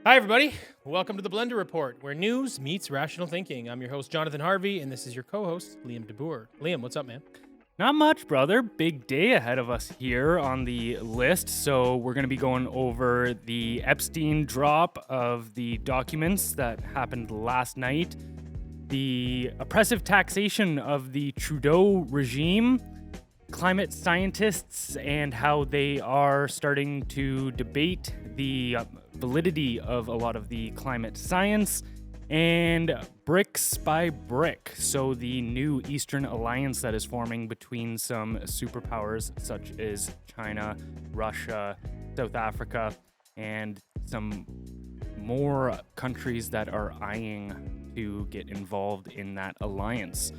Hi, everybody. Welcome to the Blendr Report, where news meets rational thinking. I'm your host, Jonathan Harvey, and this is your co-host, Liam DeBoer. Liam, what's up, man? Not much, brother. Big day ahead of us here on the list. So we're going to be going over the Epstein drop of the documents that happened last night, the oppressive taxation of the Trudeau regime, climate scientists and how they are starting to debate the validity of a lot of the climate science, and BRICS by BRIC, so the new Eastern alliance that is forming between some superpowers such as China, Russia, South Africa, and some more countries that are eyeing to get involved in that alliance.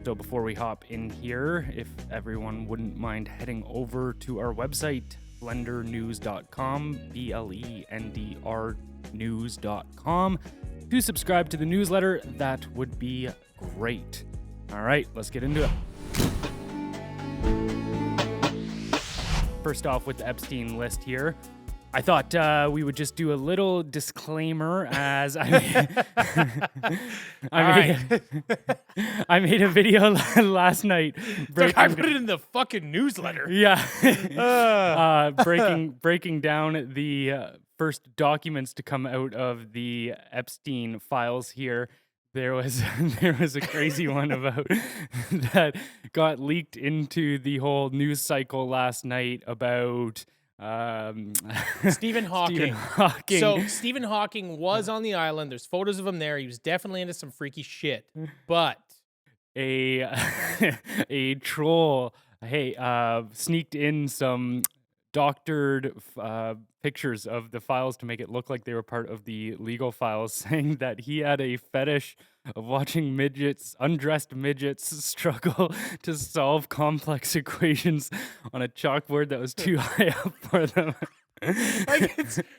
So before we hop in here, if everyone wouldn't mind heading over to our website, blendrnews.com, BLENDR news.com, to subscribe to the newsletter, that would be great. All right, let's get into it. First off, with the Epstein list here, I thought we would just do a little disclaimer as I made a video last night. I put it in the fucking newsletter. Yeah. breaking down the first documents to come out of the Epstein files here. There was a crazy one about that got leaked into the whole news cycle last night about Stephen Hawking. So Stephen Hawking was on the island. There's photos of him there. He was definitely into some freaky shit. But a troll sneaked in some doctored pictures of the files to make it look like they were part of the legal files, saying that he had a fetish of watching undressed midgets struggle to solve complex equations on a chalkboard that was too high up for them.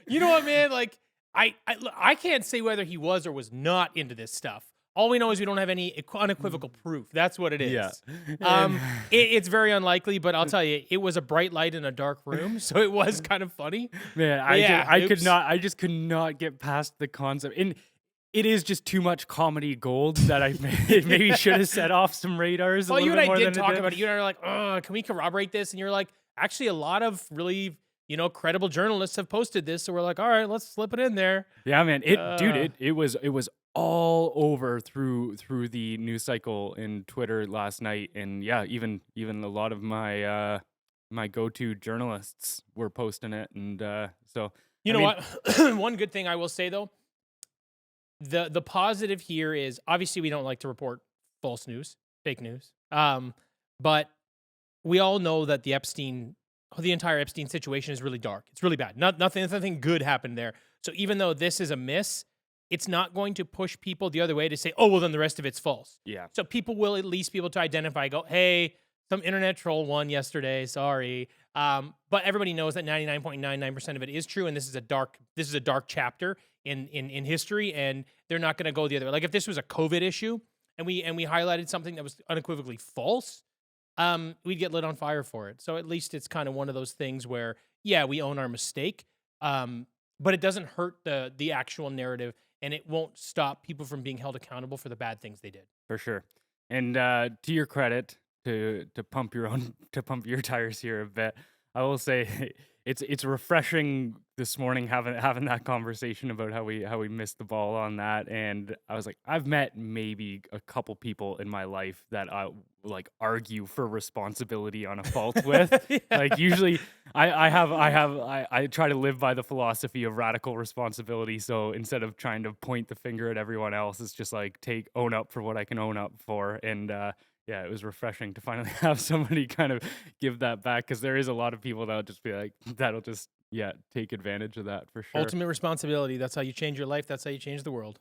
You know what, man? Like, I can't say whether he was or was not into this stuff. All we know is we don't have any unequivocal proof. That's what it is. Yeah. It's very unlikely, but I'll tell you, it was a bright light in a dark room, so it was kind of funny. Man, I just could not get past the concept. And it is just too much comedy gold that I maybe should have set off some radars. Well, you and I did talk about it. You and I were like, "Oh, can we corroborate this?" And you're like, "Actually, a lot of really, credible journalists have posted this." So we're like, "All right, let's slip it in there." Yeah, man. It was all over through the news cycle in Twitter last night, and yeah, even a lot of my my go-to journalists were posting it, and so what? One good thing I will say though. The positive here is obviously we don't like to report false news, fake news. But we all know that the entire Epstein situation is really dark. It's really bad. Nothing good happened there. So even though this is a miss, it's not going to push people the other way to say, oh, well, then the rest of it's false. Yeah. So people will at least be able to identify, go, hey, some internet troll won yesterday. Sorry. But everybody knows that 99.99% of it is true, and this is a dark chapter in history, and they're not going to go the other way. Like if this was a COVID issue and we highlighted something that was unequivocally false, we'd get lit on fire for it. So at least it's kind of one of those things where, yeah, we own our mistake, but it doesn't hurt the actual narrative, and it won't stop people from being held accountable for the bad things they did. For sure. And to your credit, to pump your tires here a bit, I will say it's refreshing this morning having that conversation about how we missed the ball on that. And I was like, I've met maybe a couple people in my life that I like argue for responsibility on a fault with. Yeah. Like usually I try to live by the philosophy of radical responsibility. So instead of trying to point the finger at everyone else, it's just like own up for what I can own up for. And yeah, it was refreshing to finally have somebody kind of give that back, because there is a lot of people that'll just be like, take advantage of that for sure. Ultimate responsibility. That's how you change your life. That's how you change the world.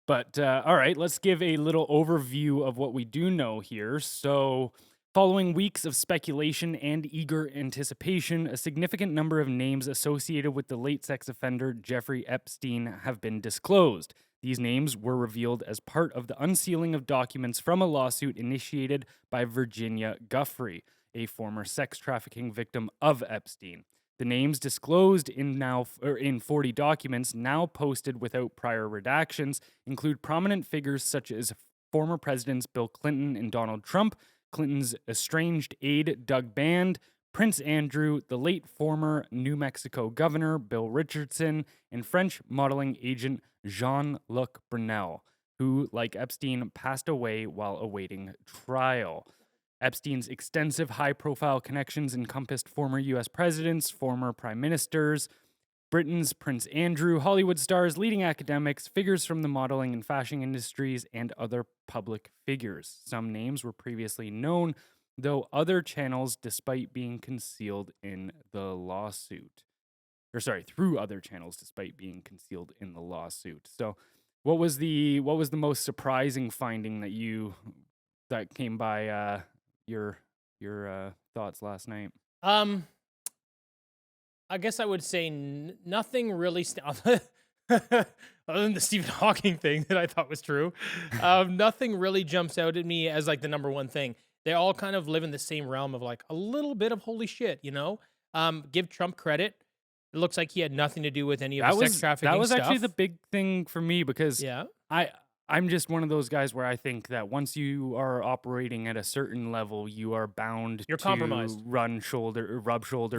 But all right, let's give a little overview of what we do know here. So following weeks of speculation and eager anticipation, a significant number of names associated with the late sex offender Jeffrey Epstein have been disclosed. These names were revealed as part of the unsealing of documents from a lawsuit initiated by Virginia Jeffery, a former sex trafficking victim of Epstein. The names disclosed in 40 documents now posted without prior redactions include prominent figures such as former presidents Bill Clinton and Donald Trump, Clinton's estranged aide Doug Band, Prince Andrew, the late former New Mexico governor Bill Richardson, and French modeling agent Jean-Luc Brunel, who, like Epstein, passed away while awaiting trial. Epstein's extensive high-profile connections encompassed former U.S. presidents, former prime ministers, Britain's Prince Andrew, Hollywood stars, leading academics, figures from the modeling and fashion industries, and other public figures. Some names were previously known, though other channels, despite being concealed in the lawsuit. Through other channels, despite being concealed in the lawsuit. So, what was the most surprising finding that came by your thoughts last night? I guess I would say nothing really other than the Stephen Hawking thing that I thought was true. Nothing really jumps out at me as like the number one thing. They all kind of live in the same realm of like a little bit of holy shit, you know? Give Trump credit. It looks like he had nothing to do with any of the sex trafficking That was stuff. actually the big thing for me because Yeah. I'm just one of those guys where I think that once you are operating at a certain level, you are bound You're to compromised. rub shoulders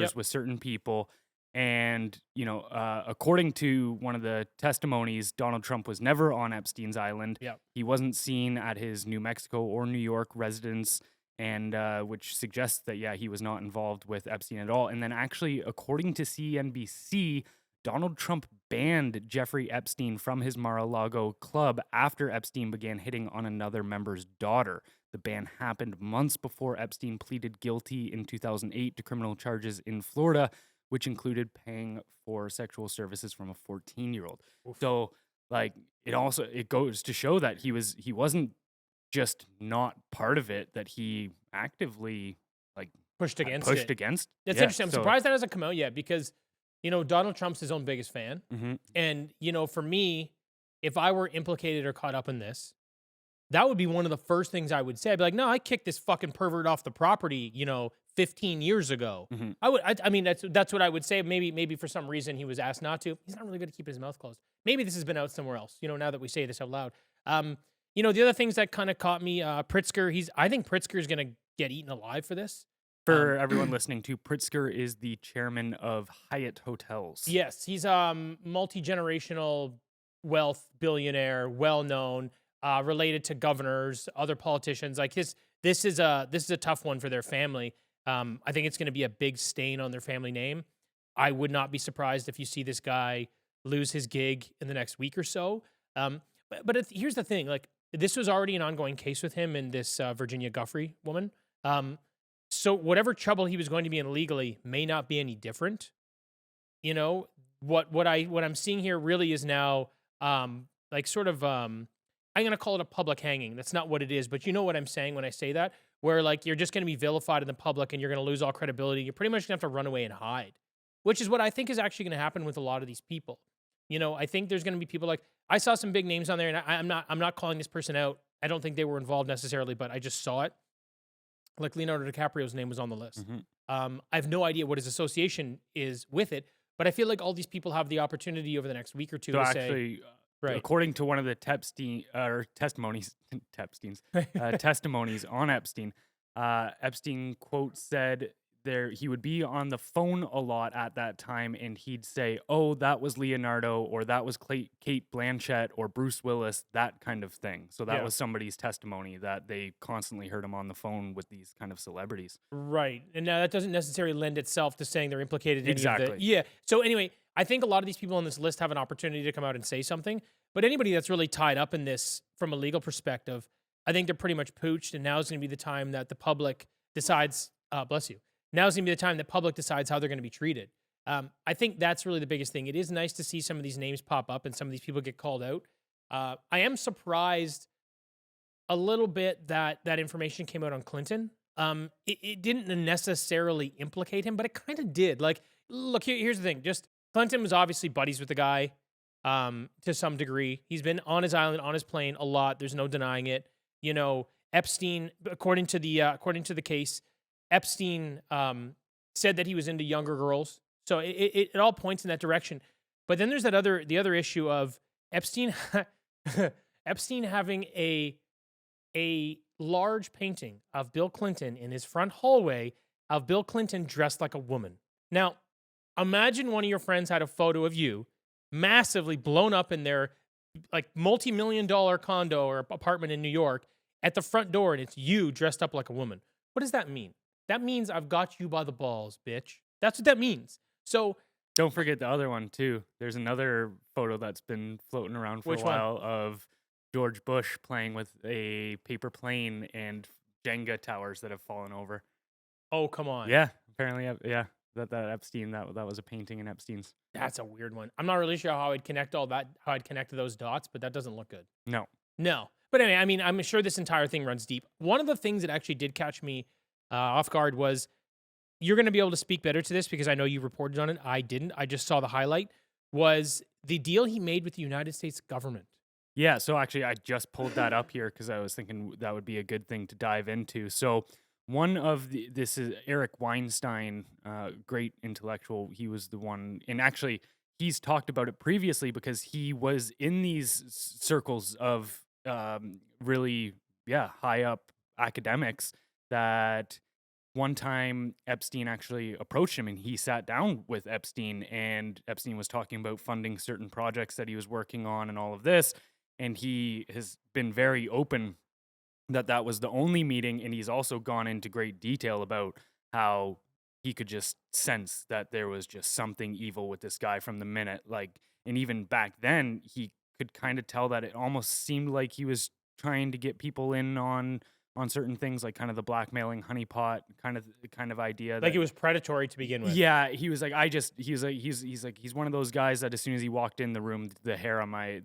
Yep. with certain people. And, according to one of the testimonies, Donald Trump was never on Epstein's island. Yep. He wasn't seen at his New Mexico or New York residence, and which suggests that, yeah, he was not involved with Epstein at all. And then actually, according to CNBC, Donald Trump banned Jeffrey Epstein from his Mar-a-Lago club after Epstein began hitting on another member's daughter. The ban happened months before Epstein pleaded guilty in 2008 to criminal charges in Florida, which included paying for sexual services from a 14-year-old. So, like, it goes to show that he wasn't just not part of it, that he actively Pushed against pushed it. against. That's Yeah, interesting. I'm so- surprised that hasn't come out yet because, Donald Trump's his own biggest fan. Mhm. And, for me, if I were implicated or caught up in this, that would be one of the first things I would say. I'd be like, no, I kicked this fucking pervert off the property, 15 years ago. Mhm. I mean, that's what I would say. Maybe for some reason he was asked not to. He's not really good at keeping his mouth closed. Maybe this has been out somewhere else, now that we say this out loud. The other things that kind of caught me, Pritzker, I think Pritzker's going to get eaten alive for this. For everyone listening to, Pritzker is the chairman of Hyatt Hotels. Yes, he's multi-generational wealth billionaire, well-known, related to governors, other politicians. Like this is a tough one for their family. I think it's going to be a big stain on their family name. I would not be surprised if you see this guy lose his gig in the next week or so. But here's the thing: like this was already an ongoing case with him and this Virginia Jeffery woman. So whatever trouble he was going to be in legally may not be any different. What I'm seeing here really is now I'm going to call it a public hanging. That's not what it is, but you know what I'm saying when I say that, where like you're just going to be vilified in the public and you're going to lose all credibility. You're pretty much going to have to run away and hide, which is what I think is actually going to happen with a lot of these people. I think there's going to be people like, I saw some big names on there, and I'm not calling this person out. I don't think they were involved necessarily, but I just saw it. Like Leonardo DiCaprio's name was on the list. Mhm. I have no idea what his association is with it, but I feel like all these people have the opportunity over the next week or two So to actually, say, right. according to one of the testimonies on Epstein, Epstein quote said he would be on the phone a lot at that time, and he'd say, "Oh, that was Leonardo," or "That was Kate Blanchett," or "Bruce Willis," that kind of thing. So that Yeah. was somebody's testimony that they constantly heard him on the phone with these kind of celebrities. Right. And now that doesn't necessarily lend itself to saying they're implicated in any of Exactly. the. Yeah. So anyway, I think a lot of these people on this list have an opportunity to come out and say something. But anybody that's really tied up in this from a legal perspective, I think they're pretty much pooched. And now is going to be the time that the public decides, bless you. Now is going to be the time that public decides how they're going to be treated. I think that's really the biggest thing. It is nice to see some of these names pop up and some of these people get called out. I am surprised a little bit that information came out on Clinton. It didn't necessarily implicate him, but it kind of did. Like, look, here's the thing. Just Clinton was obviously buddies with the guy to some degree. He's been on his island, on his plane a lot. There's no denying it. Epstein, according to the case, Epstein said that he was into younger girls. So it all points in that direction. But then there's the other issue of Epstein Epstein having a large painting of Bill Clinton in his front hallway of Bill Clinton dressed like a woman. Now, imagine one of your friends had a photo of you massively blown up in their like multi-million-dollar condo or apartment in New York at the front door, and it's you dressed up like a woman. What does that mean? That means I've got you by the balls, bitch. That's what that means. So Don't forget the other one too. There's another photo that's been floating around for Which a one? while of George Bush playing with a paper plane and Jenga towers that have fallen over. oh, come on. Yeah, apparently, yeah. That Epstein, that was a painting in Epstein's. That's a weird one. I'm not really sure how I'd connect all that, how I'd connect those dots, but that doesn't look good. No. No. But anyway, I mean, I'm sure this entire thing runs deep. One of the things that actually did catch me off guard was you're going to be able to speak better to this because I know you reported on it. I didn't. I just saw the highlight. Was the deal he made with the United States government. Yeah, so actually, I just pulled that up here because I was thinking that would be a good thing to dive into. So, this is Eric Weinstein, great intellectual. He was the one, and actually, he's talked about it previously because he was in these circles of really, high up academics that one time Epstein actually approached him and he sat down with Epstein, and Epstein was talking about funding certain projects that he was working on and all of this. And he has been very open that was the only meeting. And he's also gone into great detail about how he could just sense that there was just something evil with this guy from the minute. Like, and even back then, he could kind of tell that it almost seemed like he was trying to get people in on certain things, like kind of the blackmailing honeypot kind of idea. Like it was predatory to begin with. Yeah, he was like, he's one of those guys that as soon as he walked in the room, the hair on my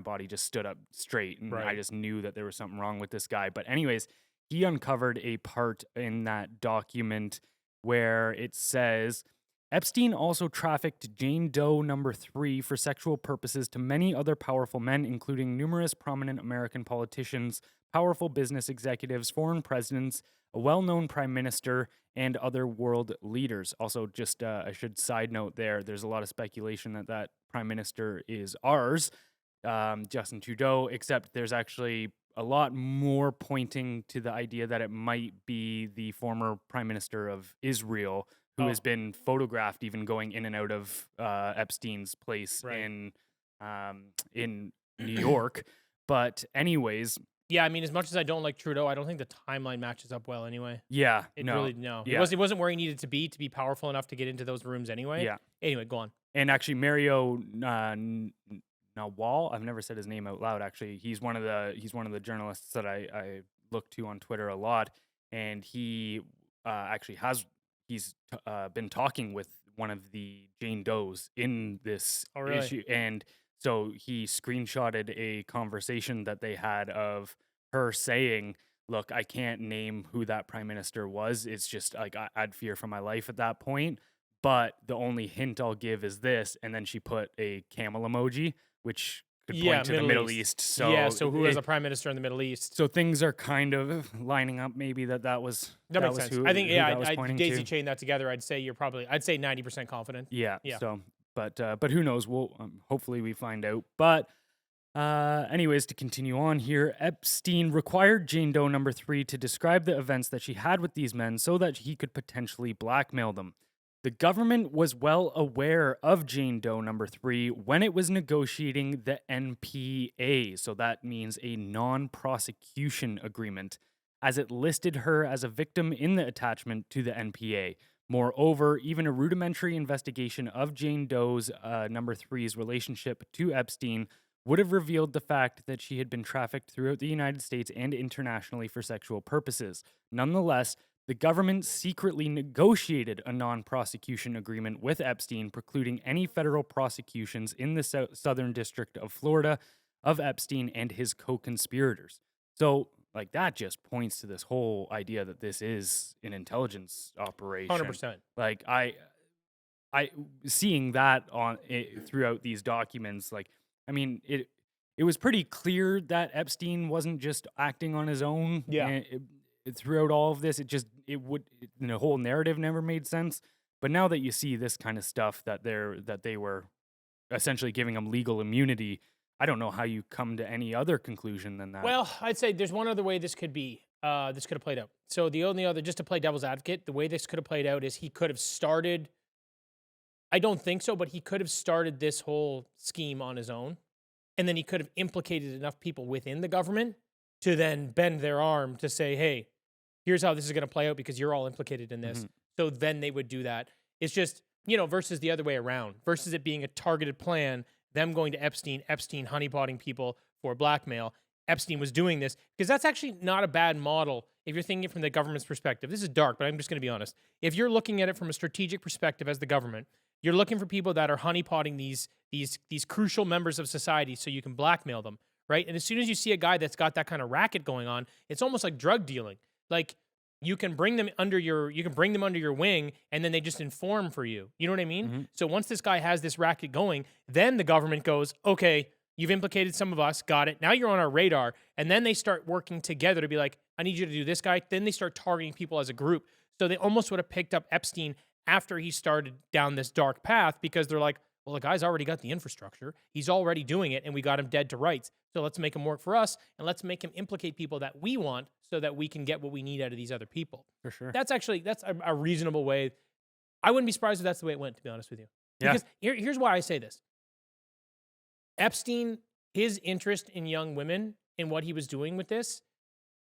body just stood up straight, and Right. I just knew that there was something wrong with this guy. But anyways, he uncovered a part in that document where it says Epstein also trafficked Jane Doe number 3 for sexual purposes to many other powerful men, including numerous prominent American politicians, powerful business executives, foreign presidents, a well-known prime minister, and other world leaders. Also, just I should side note there's a lot of speculation that prime minister is ours, Justin Trudeau, except there's actually a lot more pointing to the idea that it might be the former prime minister of Israel, who has been photographed even going in and out of Epstein's place Right. in New York. But anyways, Yeah, I mean, as much as I don't like Trudeau, I don't think the timeline matches up well anyway. yeah, It no, really no. yeah. It wasn't where he needed to be powerful enough to get into those rooms anyway. Yeah. Anyway, go on. And actually, Mario Nawal, I've never said his name out loud. Actually, he's one of the journalists that I look to on Twitter a lot, and he actually he's been talking with one of the Jane Does in this Oh, really? issue, and so he screenshotted a conversation that they had of her saying, "Look, I can't name who that prime minister was. It's just like I'd fear for my life at that point. But the only hint I'll give is this," and then she put a camel emoji, which could point to the Middle East. So yeah, so who is a prime minister in the Middle East? so things are kind of lining up. Maybe that was That makes was sense. Who, I think who that was I pointing daisy to. chain that together. I'd say 90% confident. Yeah. Yeah. So, but who knows? We'll hopefully we find out. But anyways, to continue on here, Epstein required Jane Doe number 3 to describe the events that she had with these men so that he could potentially blackmail them. The government was well aware of Jane Doe number 3 when it was negotiating the NPA, so that means a non-prosecution agreement, as it listed her as a victim in the attachment to the NPA. Moreover, even a rudimentary investigation of Jane Doe's number 3's relationship to Epstein would have revealed the fact that she had been trafficked throughout the United States and internationally for sexual purposes. Nonetheless, the government secretly negotiated a non-prosecution agreement with Epstein, precluding any federal prosecutions in the Southern District of Florida of Epstein and his co-conspirators. So, like, that just points to this whole idea that this is an intelligence operation. 100%. Like, I seeing that throughout these documents, like, I mean, it was pretty clear that Epstein wasn't just acting on his own. Yeah. Throughout all of this, the whole narrative never made sense. But now that you see this kind of stuff that they were essentially giving him legal immunity, I don't know how you come to any other conclusion than that. Well, I'd say there's one other way this could be. This could have played out. So the only other, just to play devil's advocate, the way this could have played out is he could have started. I don't think so, but he could have started this whole scheme on his own, and then he could have implicated enough people within the government to then bend their arm to say, "Hey, here's how this is going to play out because you're all implicated in this." Mhm. So then they would do that. It's just, versus the other way around, versus it being a targeted plan, them going to Epstein, honeypotting people for blackmail. Epstein was doing this because that's actually not a bad model if you're thinking from the government's perspective. This is dark, but I'm just going to be honest. If you're looking at it from a strategic perspective as the government, you're looking for people that are honeypotting these crucial members of society so you can blackmail them, right? And as soon as you see a guy that's got that kind of racket going on, it's almost like drug dealing. Like you can bring them under your wing and then they just inform for you. You know what I mean? Mhm. So once this guy has this racket going, then the government goes, "Okay, you've implicated some of us, got it. Now you're on our radar." And then they start working together to be like, "I need you to do this guy." Then they start targeting people as a group. So they almost would have picked up Epstein after he started down this dark path because they're like, "Well, the guy's already got the infrastructure. He's already doing it, and we got him dead to rights. So let's make him work for us, and let's make him implicate people that we want so that we can get what we need out of these other people." For sure. That's a reasonable way. I wouldn't be surprised if that's the way it went, to be honest with you. Yeah. Because here's why I say this. Epstein, his interest in young women and what he was doing with this,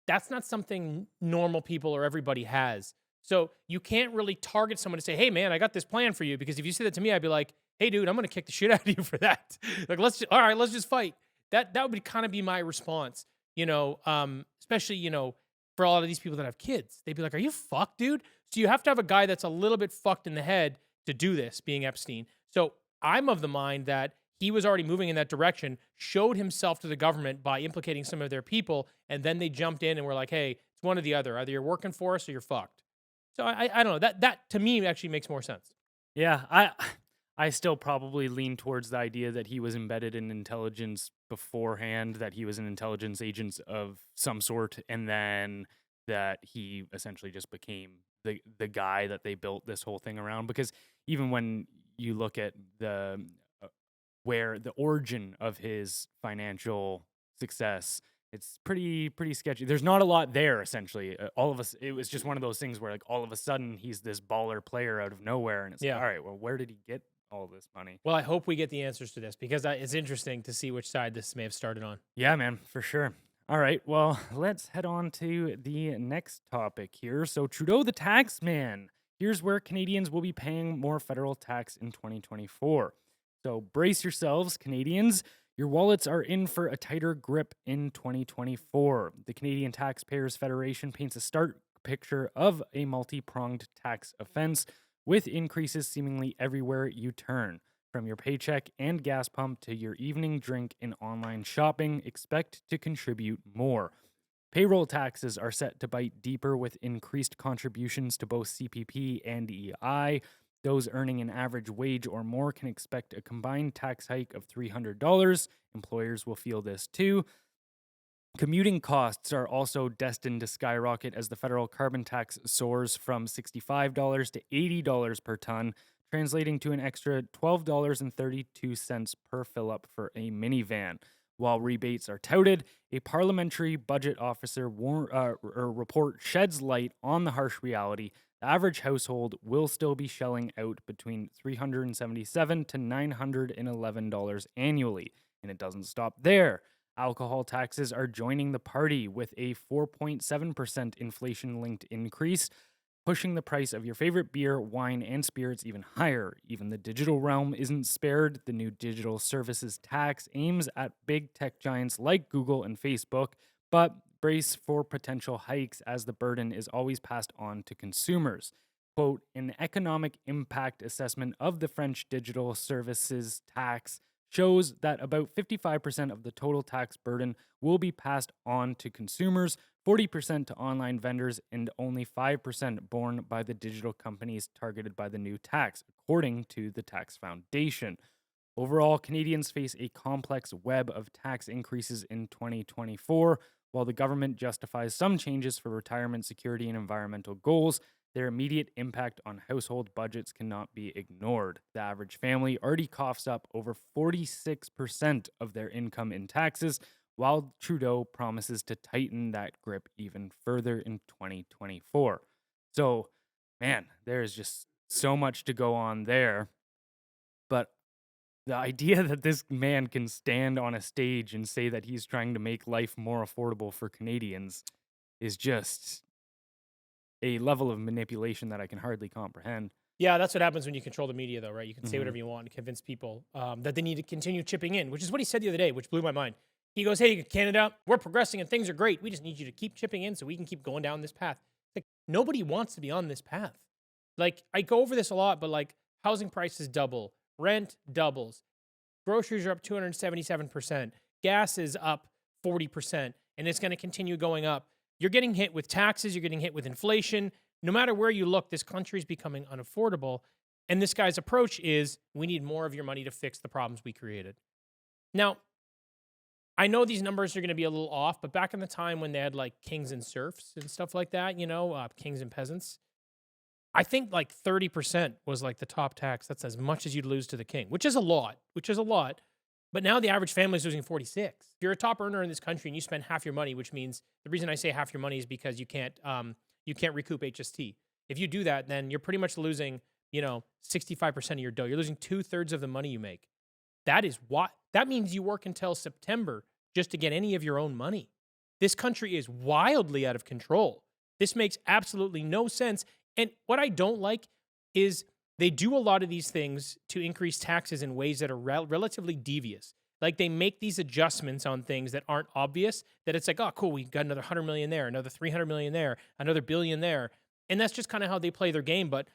that's not something normal people or everybody has. So you can't really target someone to say, "Hey man, I got this plan for you." Because if you say that to me, I'd be like, "Hey dude, I'm gonna kick the shit out of you for that." Like all right, let's just fight. That would kind of be my response. Especially, for a lot of these people that have kids. They'd be like, "Are you fucked, dude?" So you have to have a guy that's a little bit fucked in the head to do this, being Epstein. So I'm of the mind that he was already moving in that direction, showed himself to the government by implicating some of their people, and then they jumped in and were like, "Hey, it's one or the other. Either you're working for us or you're fucked." So I don't know. That to me actually makes more sense. Yeah, I still probably lean towards the idea that he was embedded in intelligence beforehand, that he was an intelligence agent of some sort, and then that he essentially just became the guy that they built this whole thing around. Because even when you look at uh, where the origin of his financial success, it's pretty sketchy. There's not a lot there. Essentially, all of us. It was just one of those things where, like, all of a sudden he's this baller player out of nowhere, and it's like, Yeah. all right, well, where did he get all this money? Well, I hope we get the answers to this because it's interesting to see which side this may have started on. Yeah, man, for sure. All right, well, let's head on to the next topic here. So, Trudeau the tax man. Here's where Canadians will be paying more federal tax in 2024. So, brace yourselves, Canadians. Your wallets are in for a tighter grip in 2024. The Canadian Taxpayers Federation paints a stark picture of a multi pronged tax offense with increases seemingly everywhere you turn. From your paycheck and gas pump to your evening drink and online shopping, expect to contribute more. Payroll taxes are set to bite deeper with increased contributions to both CPP and EI. Those earning an average wage or more can expect a combined tax hike of $300. Employers will feel this too. Commuting costs are also destined to skyrocket as the federal carbon tax soars from $65 to $80 per ton, translating to an extra $12.32 per fill-up for a minivan. While rebates are touted, a parliamentary budget officer report sheds light on the harsh reality. The average household will still be shelling out between $377 to $911 annually. And it doesn't stop there. Alcohol taxes are joining the party with a 4.7% inflation-linked increase, pushing the price of your favorite beer, wine, and spirits even higher. Even the digital realm isn't spared. The new digital services tax aims at big tech giants like Google and Facebook, but brace for potential hikes as the burden is always passed on to consumers. Quote, an economic impact assessment of the French digital services tax shows that about 55% of the total tax burden will be passed on to consumers, 40% to online vendors, and only 5% borne by the digital companies targeted by the new tax, according to the Tax Foundation. Overall, Canadians face a complex web of tax increases in 2024. While the government justifies some changes for retirement security and environmental goals, their immediate impact on household budgets cannot be ignored. The average family already coughs up over 46% of their income in taxes, while Trudeau promises to tighten that grip even further in 2024. So, man, there is just so much to go on there. But the idea that this man can stand on a stage and say that he's trying to make life more affordable for Canadians is just a level of manipulation that I can hardly comprehend. Yeah, that's what happens when you control the media, though, right? You can say Mhm. whatever you want and convince people that they need to continue chipping in, which is what he said the other day, which blew my mind. He goes, "Hey, Canada, we're progressing and things are great. We just need you to keep chipping in so we can keep going down this path." Like, nobody wants to be on this path. Like, I go over this a lot, but like, housing prices double, rent doubles, groceries are up 277%, gas is up 40%, and it's going to continue going up. You're getting hit with taxes, you're getting hit with inflation. No matter where you look, this country is becoming unaffordable. And this guy's approach is we need more of your money to fix the problems we created. Now, I know these numbers are going to be a little off, but back in the time when they had like kings and serfs and stuff like that, kings and peasants, I think like 30% was like the top tax. That's as much as you'd lose to the king, which is a lot, But now the average family is losing 46. If you're a top earner in this country and you spend half your money, which means the reason I say half your money is because you can't recoup HST. If you do that, then you're pretty much losing, 65% of your dough. You're losing 2/3 of the money you make. That means you work until September just to get any of your own money. This country is wildly out of control. This makes absolutely no sense. And what I don't like is they do a lot of these things to increase taxes in ways that are relatively devious. Like they make these adjustments on things that aren't obvious, that it's like, oh, cool, we got another 100 million there, another 300 million there, another billion there. And that's just kind of how they play their game. But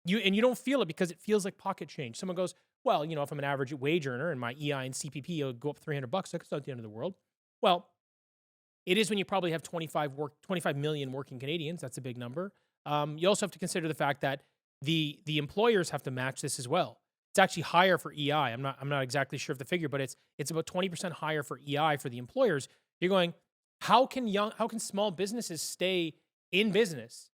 you don't feel it because it feels like pocket change. Someone goes, well, if I'm an average wage earner and my EI and CPP will go up $300, that's not the end of the world. Well, it is when you probably have 25 million working Canadians. That's a big number. You also have to consider the fact that the employers have to match this as well. It's actually higher for EI. I'm not exactly sure of the figure, but it's about 20% higher for EI for the employers. You're going, how can small businesses stay in business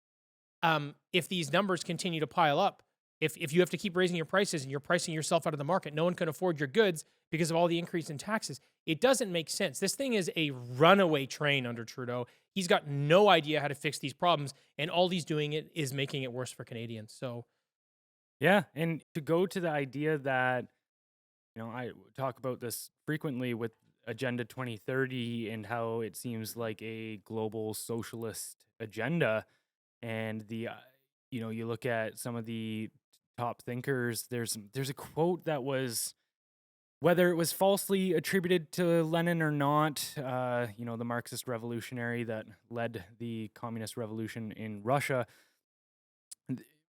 if these numbers continue to pile up? If you have to keep raising your prices and you're pricing yourself out of the market, no one can afford your goods because of all the increase in taxes. It doesn't make sense. This thing is a runaway train under Trudeau. He's got no idea how to fix these problems, and all he's doing is making it worse for Canadians. So, Yeah, and to go to the idea that, I talk about this frequently with Agenda 2030 and how it seems like a global socialist agenda. And you look at some of the top thinkers, there's a quote that was, whether it was falsely attributed to Lenin or not, the Marxist revolutionary that led the communist revolution in Russia.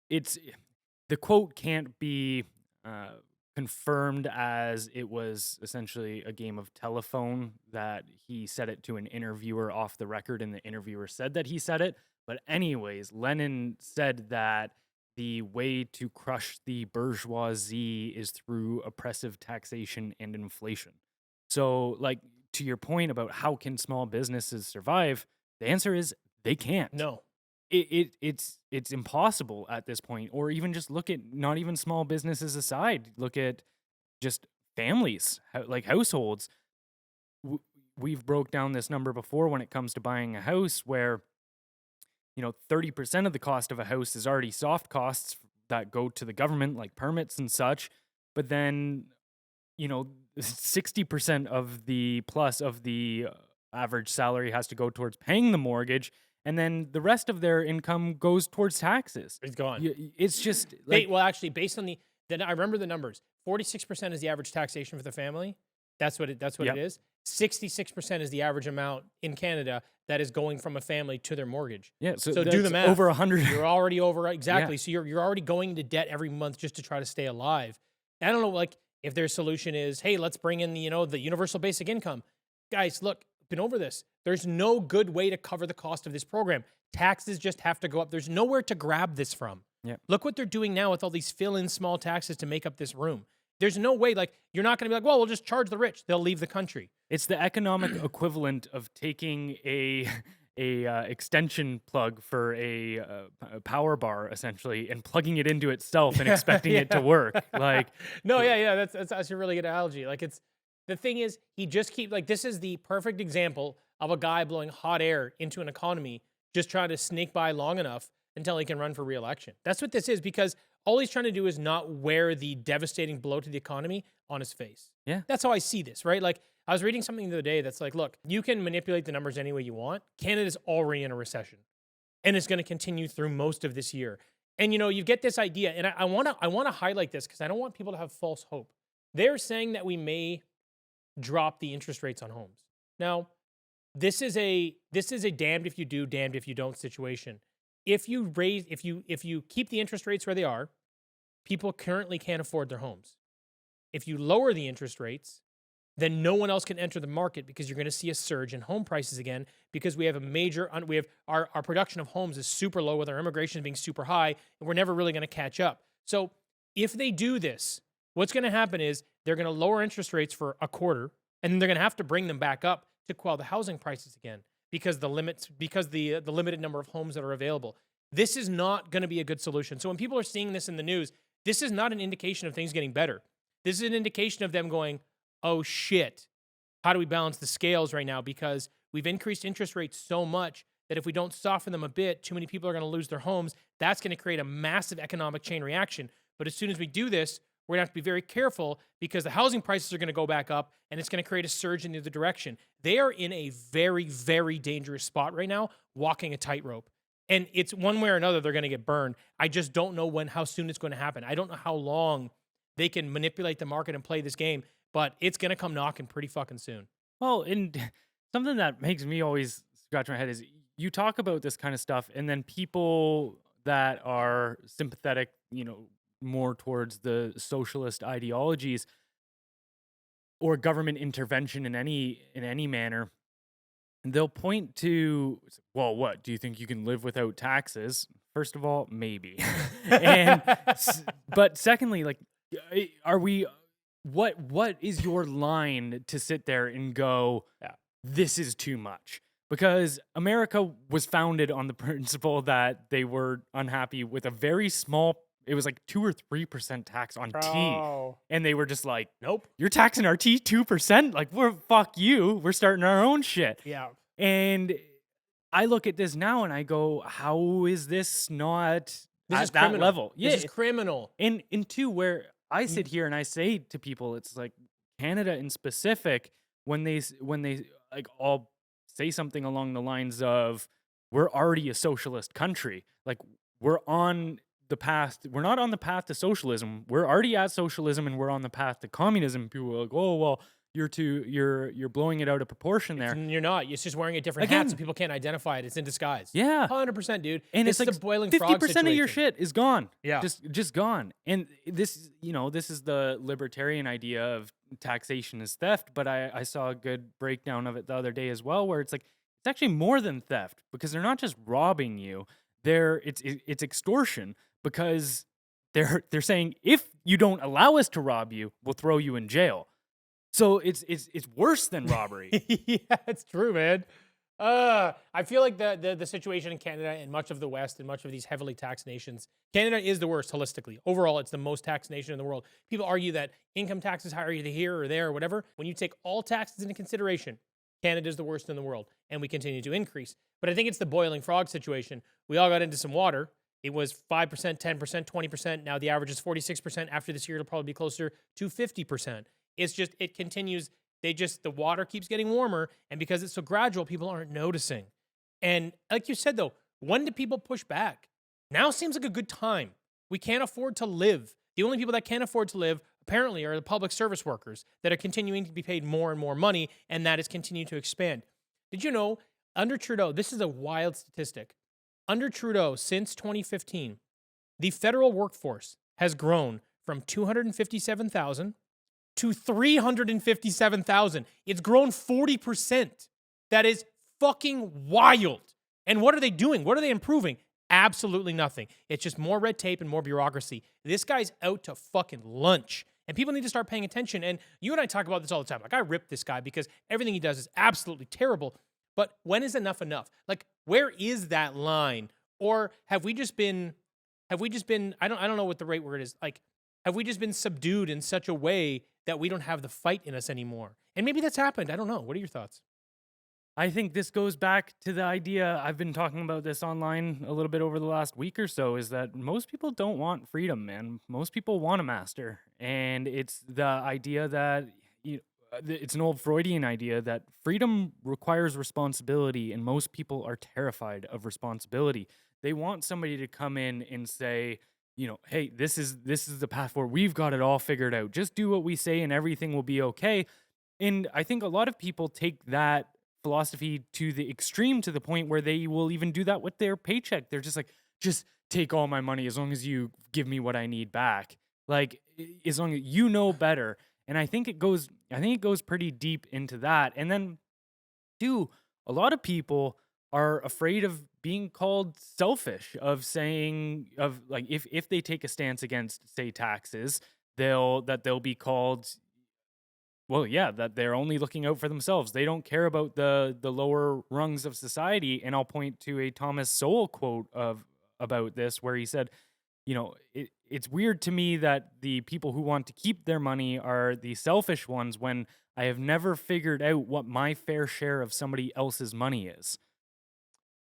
It's the quote can't be confirmed as it was essentially a game of telephone that he said it to an interviewer off the record and the interviewer said that he said it. But anyways, Lenin said that the way to crush the bourgeoisie is through oppressive taxation and inflation. So, like, to your point about how can small businesses survive, the answer is they can't. no. It's impossible at this point. Or even just look at not even small businesses aside. Look at just families, like households. We've broke down this number before when it comes to buying a house, where 30% of the cost of a house is already soft costs that go to the government, like permits and such. But then, 60% of the average salary has to go towards paying the mortgage. And then the rest of their income goes towards taxes. It's gone. It's just like, Actually, based on I remember the numbers. 46% is the average taxation for the family. That's what it is. 66% is the average amount in Canada that is going from a family to their mortgage. yeah. So do the that's math. over 100. You're already over exactly. Yeah. So you're already going into debt every month just to try to stay alive. I don't know, like if their solution is, hey, let's bring in the universal basic income. Guys, look, been over this. There's no good way to cover the cost of this program. Taxes just have to go up. There's nowhere to grab this from. Yeah. Look what they're doing now with all these fill-in small taxes to make up this room. There's no way, like, you're not going to be like, well, we'll just charge the rich. They'll leave the country. It's the economic equivalent of taking a extension plug for a power bar essentially and plugging it into itself and expecting it to work. Like, No, yeah, that's actually a really good analogy. Like it's the thing is he just keep like this is the perfect example of a guy blowing hot air into an economy, just trying to sneak by long enough until he can run for re-election. That's what this is, because all he's trying to do is not wear the devastating blow to the economy on his face. Yeah. That's how I see this, right? Like I was reading something the other day that's like, look, you can manipulate the numbers any way you want. Canada's already in a recession, and it's going to continue through most of this year. And you get this idea, and I want to highlight this because I don't want people to have false hope. They're saying that we may drop the interest rates on homes. Now, this is a damned if you do, damned if you don't situation. If you keep the interest rates where they are, people currently can't afford their homes. If you lower the interest rates, then no one else can enter the market because you're going to see a surge in home prices again, because we have our production of homes is super low with our immigration being super high, and we're never really going to catch up. So if they do this, what's going to happen is they're going to lower interest rates for a quarter, and then they're going to have to bring them back up to quell the housing prices again because the limited number of homes that are available. This is not going to be a good solution. So when people are seeing this in the news, this is not an indication of things getting better. This is an indication of them going, oh shit, how do we balance the scales right now? Because we've increased interest rates so much that if we don't soften them a bit, too many people are going to lose their homes. That's going to create a massive economic chain reaction. But as soon as we do this, we're going to have to be very careful because the housing prices are going to go back up and it's going to create a surge in the other direction. They are in a very, very dangerous spot right now, walking a tightrope. And it's one way or another, they're going to get burned. I just don't know how soon it's going to happen. I don't know how long they can manipulate the market and play this game, but it's going to come knocking pretty fucking soon. well, and something that makes me always scratch my head is you talk about this kind of stuff, and then people that are sympathetic, more towards the socialist ideologies or government intervention in any manner, they'll point to, well, what do you think you can live without taxes? First of all, maybe. But secondly, like, are we, what is your line to sit there and go, this is too much? Because America was founded on the principle that they were unhappy with a very small, it was like 2 or 3% tax on tea. And they were just like, Nope. you're taxing our tea 2%? Like, fuck you. We're starting our own shit. Yeah. And I look at this now and I go, how is this not This at is that criminal. level? This is criminal. And two, where I sit here and I say to people, it's like Canada in specific, when they like all say something along the lines of, we're already a socialist country. Like, we're on the path, we're not on the path to socialism. We're already at socialism and we're on the path to communism. People are like, oh, well, you're blowing it out of proportion there. You're not. It's just wearing a different hat so people can't identify it. It's in disguise. Yeah. 100%, dude. And it's like the boiling frog 50% of your shit is gone. Yeah. Just gone. And this is the libertarian idea of taxation is theft, but I saw a good breakdown of it the other day as well, where it's like, it's actually more than theft, because they're not just robbing you. It's extortion, because they're saying, if you don't allow us to rob you, we'll throw you in jail. So it's worse than robbery. Yeah, it's true, man. I feel like the situation in Canada and much of the West and much of these heavily taxed nations, Canada is the worst holistically. Overall, it's the most taxed nation in the world. People argue that income tax is higher either here or there or whatever. When you take all taxes into consideration, Canada is the worst in the world, and we continue to increase. But I think it's the boiling frog situation. We all got into some water. It was 5%, 10%, 20%. Now the average is 46%. After this year, it'll probably be closer to 50%. It's just, it continues. The water keeps getting warmer, and because it's so gradual, people aren't noticing. And like you said, though, when do people push back? Now seems like a good time. We can't afford to live. The only people that can't afford to live, apparently, are the public service workers that are continuing to be paid more and more money, and that is continuing to expand. Did you know, under Trudeau, this is a wild statistic. Under Trudeau, since 2015, the federal workforce has grown from 257,000 to 357,000. It's grown 40%. That is fucking wild. And what are they doing? What are they improving? Absolutely nothing. It's just more red tape and more bureaucracy. This guy's out to fucking lunch. And people need to start paying attention. And you and I talk about this all the time. Like, I rip this guy because everything he does is absolutely terrible. but when is enough enough? Like, where is that line? Or have we just been, I don't know what the right word is. Like, have we just been subdued in such a way that we don't have the fight in us anymore? And maybe that's happened. I don't know. What are your thoughts? I think this goes back to the idea, I've been talking about this online a little bit over the last week or so, is that most people don't want freedom, man. Most people want a master. And it's the idea that it's an old Freudian idea that freedom requires responsibility, and most people are terrified of responsibility. They want somebody to come in and say, hey, this is the path forward. We've got it all figured out. Just do what we say and everything will be okay. And I think a lot of people take that philosophy to the extreme, to the point where they will even do that with their paycheck. They're just like, just take all my money as long as you give me what I need back. Like, as long as you know better. And I think it goes pretty deep into that. And then too, a lot of people are afraid of being called selfish, of saying, of like, if they take a stance against, say, taxes, they'll be called, well, yeah, that they're only looking out for themselves. They don't care about the lower rungs of society. And I'll point to a Thomas Sowell quote about this, where he said, it's weird to me that the people who want to keep their money are the selfish ones, when I have never figured out what my fair share of somebody else's money is.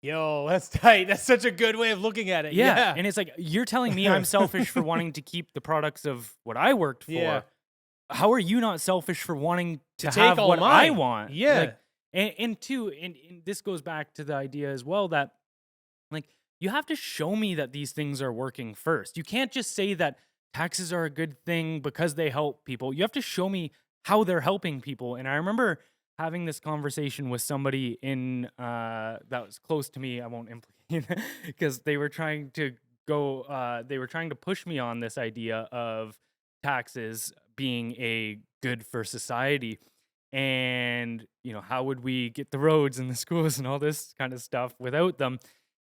Yo, that's tight. That's such a good way of looking at it. Yeah. And it's like, you're telling me I'm selfish for wanting to keep the products of what I worked for. Yeah. How are you not selfish for wanting to take have all what mine. I want? Yeah. Like, and this goes back to the idea as well that, like, you have to show me that these things are working first. You can't just say that taxes are a good thing because they help people. You have to show me how they're helping people. And I remember having this conversation with somebody in that was close to me. I won't implicate, because they were trying to push me on this idea of taxes being a good for society. And, how would we get the roads and the schools and all this kind of stuff without them?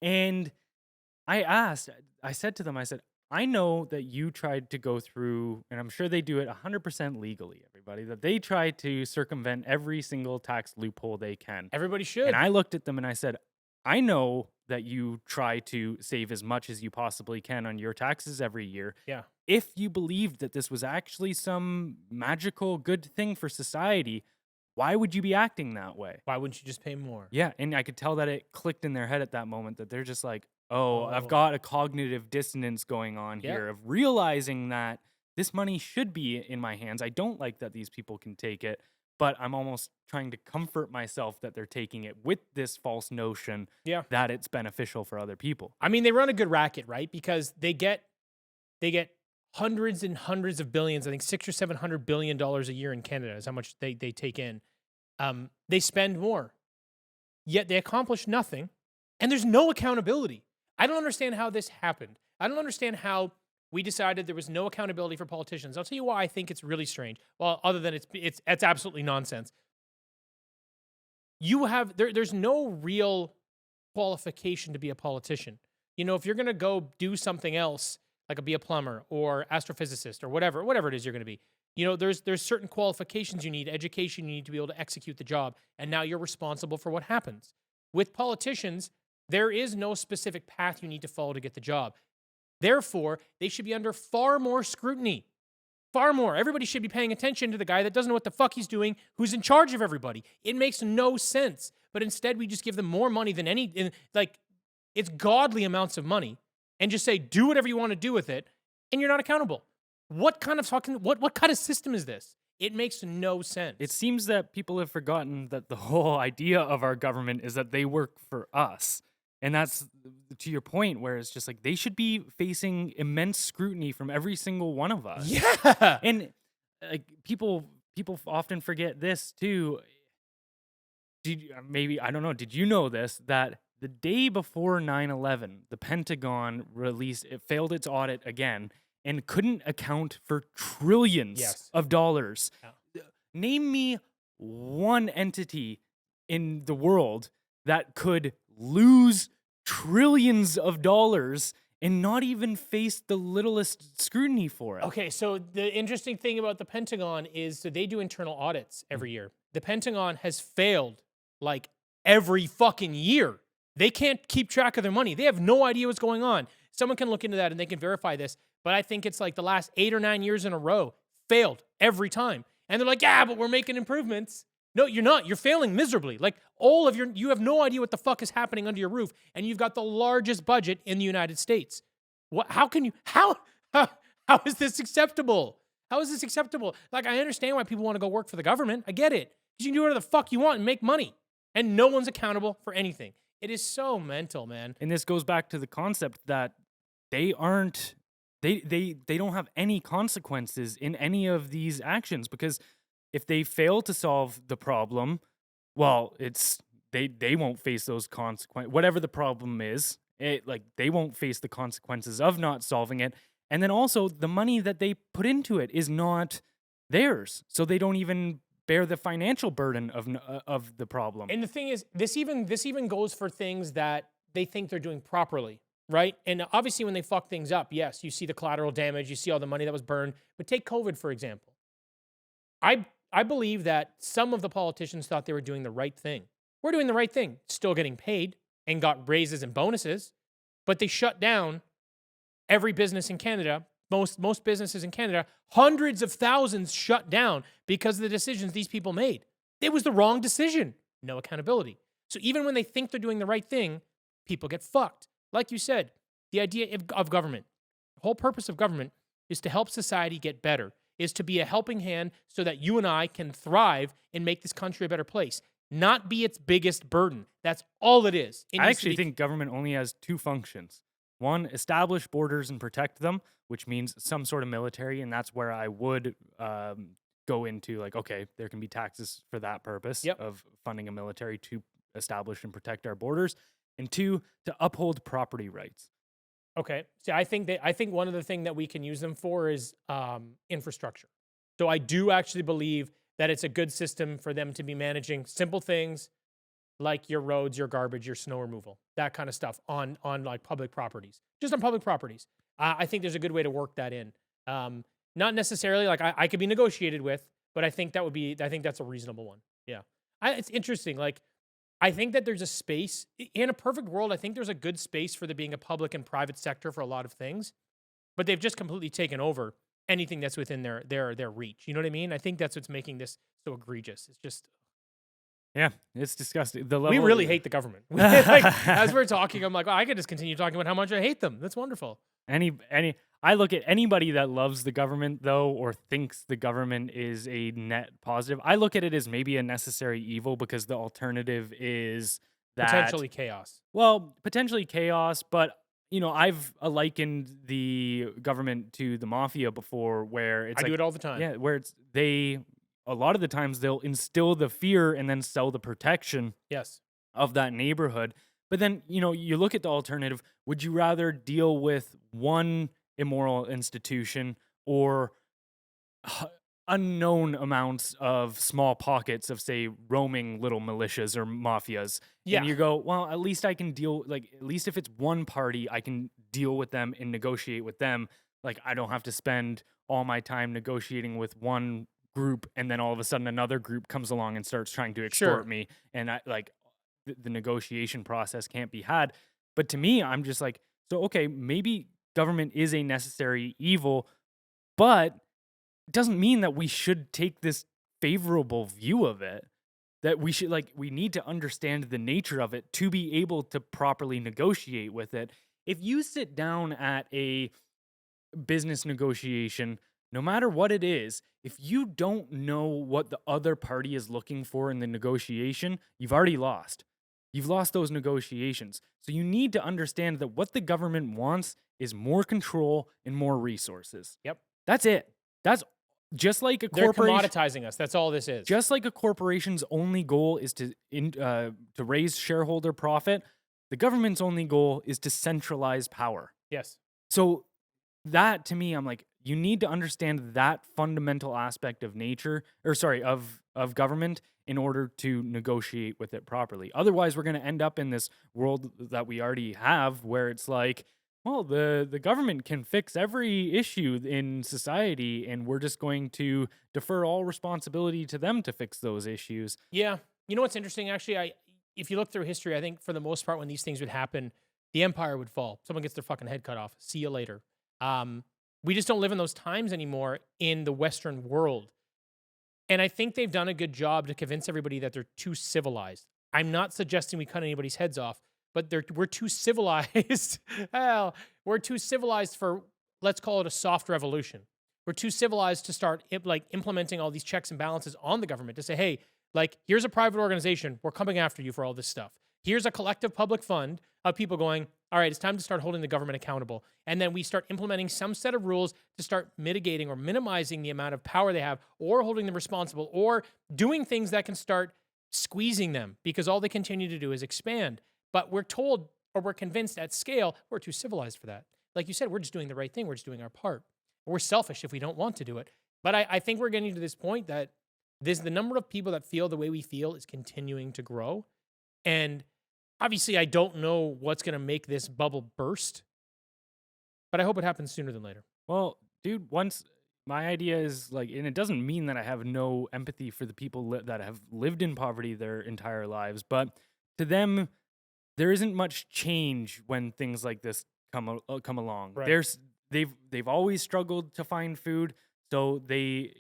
And I said to them, I know that you tried to go through, and I'm sure they do it 100% legally, everybody, that they try to circumvent every single tax loophole they can. Everybody should. And I looked at them and I said, I know that you try to save as much as you possibly can on your taxes every year. Yeah. If you believed that this was actually some magical good thing for society, why would you be acting that way? Why wouldn't you just pay more? Yeah, and I could tell that it clicked in their head at that moment, that they're just like, oh, I've got a cognitive dissonance going on here, of realizing that this money should be in my hands. I don't like that these people can take it, but I'm almost trying to comfort myself that they're taking it with this false notion that it's beneficial for other people. I mean, they run a good racket, right? Because they get hundreds and hundreds of billions. I think $600 or $700 billion a year in Canada is how much they take in. They spend more, yet they accomplish nothing, and there's no accountability. I don't understand how this happened. I don't understand how we decided there was no accountability for politicians. I'll tell you why I think it's really strange. Well, other than it's absolutely nonsense. There's no real qualification to be a politician. If you're gonna go do something else, like be a plumber or astrophysicist or whatever it is you're gonna be, there's certain qualifications you need, education you need to be able to execute the job, and now you're responsible for what happens. With politicians, there is no specific path you need to follow to get the job. Therefore, they should be under far more scrutiny. Far more. Everybody should be paying attention to the guy that doesn't know what the fuck he's doing, who's in charge of everybody. It makes no sense. But instead, we just give them more money than it's godly amounts of money, and just say, do whatever you want to do with it, and you're not accountable. What kind of system is this? It makes no sense. It seems that people have forgotten that the whole idea of our government is that they work for us. And that's to your point, where it's just like they should be facing immense scrutiny from every single one of us. Yeah. And like people often forget this too. I don't know, did you know this, that the day before 9/11, the Pentagon it failed its audit again and couldn't account for trillions of dollars. Yeah. Name me one entity in the world that could lose trillions of dollars and not even face the littlest scrutiny for it. Okay, so the interesting thing about the Pentagon is that they do internal audits every year. The Pentagon has failed like every fucking year. They can't keep track of their money. They have no idea what's going on. Someone can look into that and they can verify this. But I think it's like the last 8 or 9 years in a row failed every time. And they're like, yeah, but we're making improvements. No, you're not. You're failing miserably. Like you have no idea what the fuck is happening under your roof. And you've got the largest budget in the United States. How is this acceptable? How is this acceptable? Like, I understand why people want to go work for the government. I get it. Because you can do whatever the fuck you want and make money. And no one's accountable for anything. It is so mental, man. And this goes back to the concept that they don't have any consequences in any of these actions, because if they fail to solve the problem, well, they won't face those consequences. Whatever the problem is, they won't face the consequences of not solving it. And then also the money that they put into it is not theirs, so they don't even bear the financial burden of the problem. And the thing is, this even goes for things that they think they're doing properly, right? And obviously when they fuck things up, yes, you see the collateral damage, you see all the money that was burned. But take COVID, for example. I believe that some of the politicians thought they were doing the right thing. We're doing the right thing, still getting paid and got raises and bonuses, but they shut down every business in Canada. Most businesses in Canada, hundreds of thousands shut down because of the decisions these people made. It was the wrong decision. No accountability. So even when they think they're doing the right thing, people get fucked. Like you said, the idea of government, the whole purpose of government is to help society get better, is to be a helping hand so that you and I can thrive and make this country a better place, not be its biggest burden. That's all it is. I actually think government only has 2 functions. One, establish borders and protect them, which means some sort of military, and that's where I would go into, like, okay, there can be taxes for that purpose of funding a military to establish and protect our borders. And 2, to uphold property rights. Okay. See, I think one of the things that we can use them for is infrastructure. So I do actually believe that it's a good system for them to be managing simple things like your roads, your garbage, your snow removal, that kind of stuff on like public properties, just on public properties. I think there's a good way to work that in. Not necessarily like I could be negotiated with, but I think that's a reasonable one. Yeah. It's interesting. Like, I think that there's a space in a perfect world. I think there's a good space for there being a public and private sector for a lot of things, but they've just completely taken over anything that's within their reach. You know what I mean? I think that's what's making this so egregious. It's just, yeah, it's disgusting. We really hate the government. Like, as we're talking, I'm like, oh, I could just continue talking about how much I hate them. That's wonderful. I look at anybody that loves the government, though, or thinks the government is a net positive. I look at it as maybe a necessary evil, because the alternative is that Potentially chaos. Well, potentially chaos, but I've likened the government to the mafia before, where it's I do it all the time. Yeah, where a lot of the times they'll instill the fear and then sell the protection Yes. of that neighborhood. But then, you look at the alternative. Would you rather deal with one immoral institution or unknown amounts of small pockets of, say, roaming little militias or mafias? Yeah. And you go, well, at least I can at least if it's one party, I can deal with them and negotiate with them. Like, I don't have to spend all my time negotiating with one group, and then all of a sudden another group comes along and starts trying to extort me. And the negotiation process can't be had. But to me, I'm just like, so, okay, maybe government is a necessary evil, but it doesn't mean that we should take this favorable view of it, that we should, we need to understand the nature of it to be able to properly negotiate with it. If you sit down at a business negotiation, no matter what it is, if you don't know what the other party is looking for in the negotiation, you've already lost. You've lost those negotiations. So you need to understand that what the government wants is more control and more resources. Yep. That's it. That's just like a corporation. They're commoditizing us. That's all this is. Just like a corporation's only goal is to raise shareholder profit, the government's only goal is to centralize power. Yes. So that, to me, I'm like, you need to understand that fundamental aspect of of government in order to negotiate with it properly. Otherwise, we're going to end up in this world that we already have, where it's like, well, the government can fix every issue in society, and we're just going to defer all responsibility to them to fix those issues. Yeah. You know what's interesting? Actually, if you look through history, I think for the most part, when these things would happen, the empire would fall. Someone gets their fucking head cut off. See you later. We just don't live in those times anymore in the Western world. And I think they've done a good job to convince everybody that they're too civilized. I'm not suggesting we cut anybody's heads off, but we're too civilized. Hell, we're too civilized for, let's call it a soft revolution. We're too civilized to start implementing all these checks and balances on the government to say, hey, like, here's a private organization. We're coming after you for all this stuff. Here's a collective public fund of people going, all right, it's time to start holding the government accountable. And then we start implementing some set of rules to start mitigating or minimizing the amount of power they have, or holding them responsible, or doing things that can start squeezing them, because all they continue to do is expand. But we're told, or we're convinced at scale, we're too civilized for that. Like you said, we're just doing the right thing. We're just doing our part. We're selfish if we don't want to do it. But I think we're getting to this point that the number of people that feel the way we feel is continuing to grow. And obviously, I don't know what's going to make this bubble burst, but I hope it happens sooner than later. Well, dude, once my idea is like, and it doesn't mean that I have no empathy for the people that have lived in poverty their entire lives, but to them, there isn't much change when things like this come along. Right. They've always struggled to find food, so they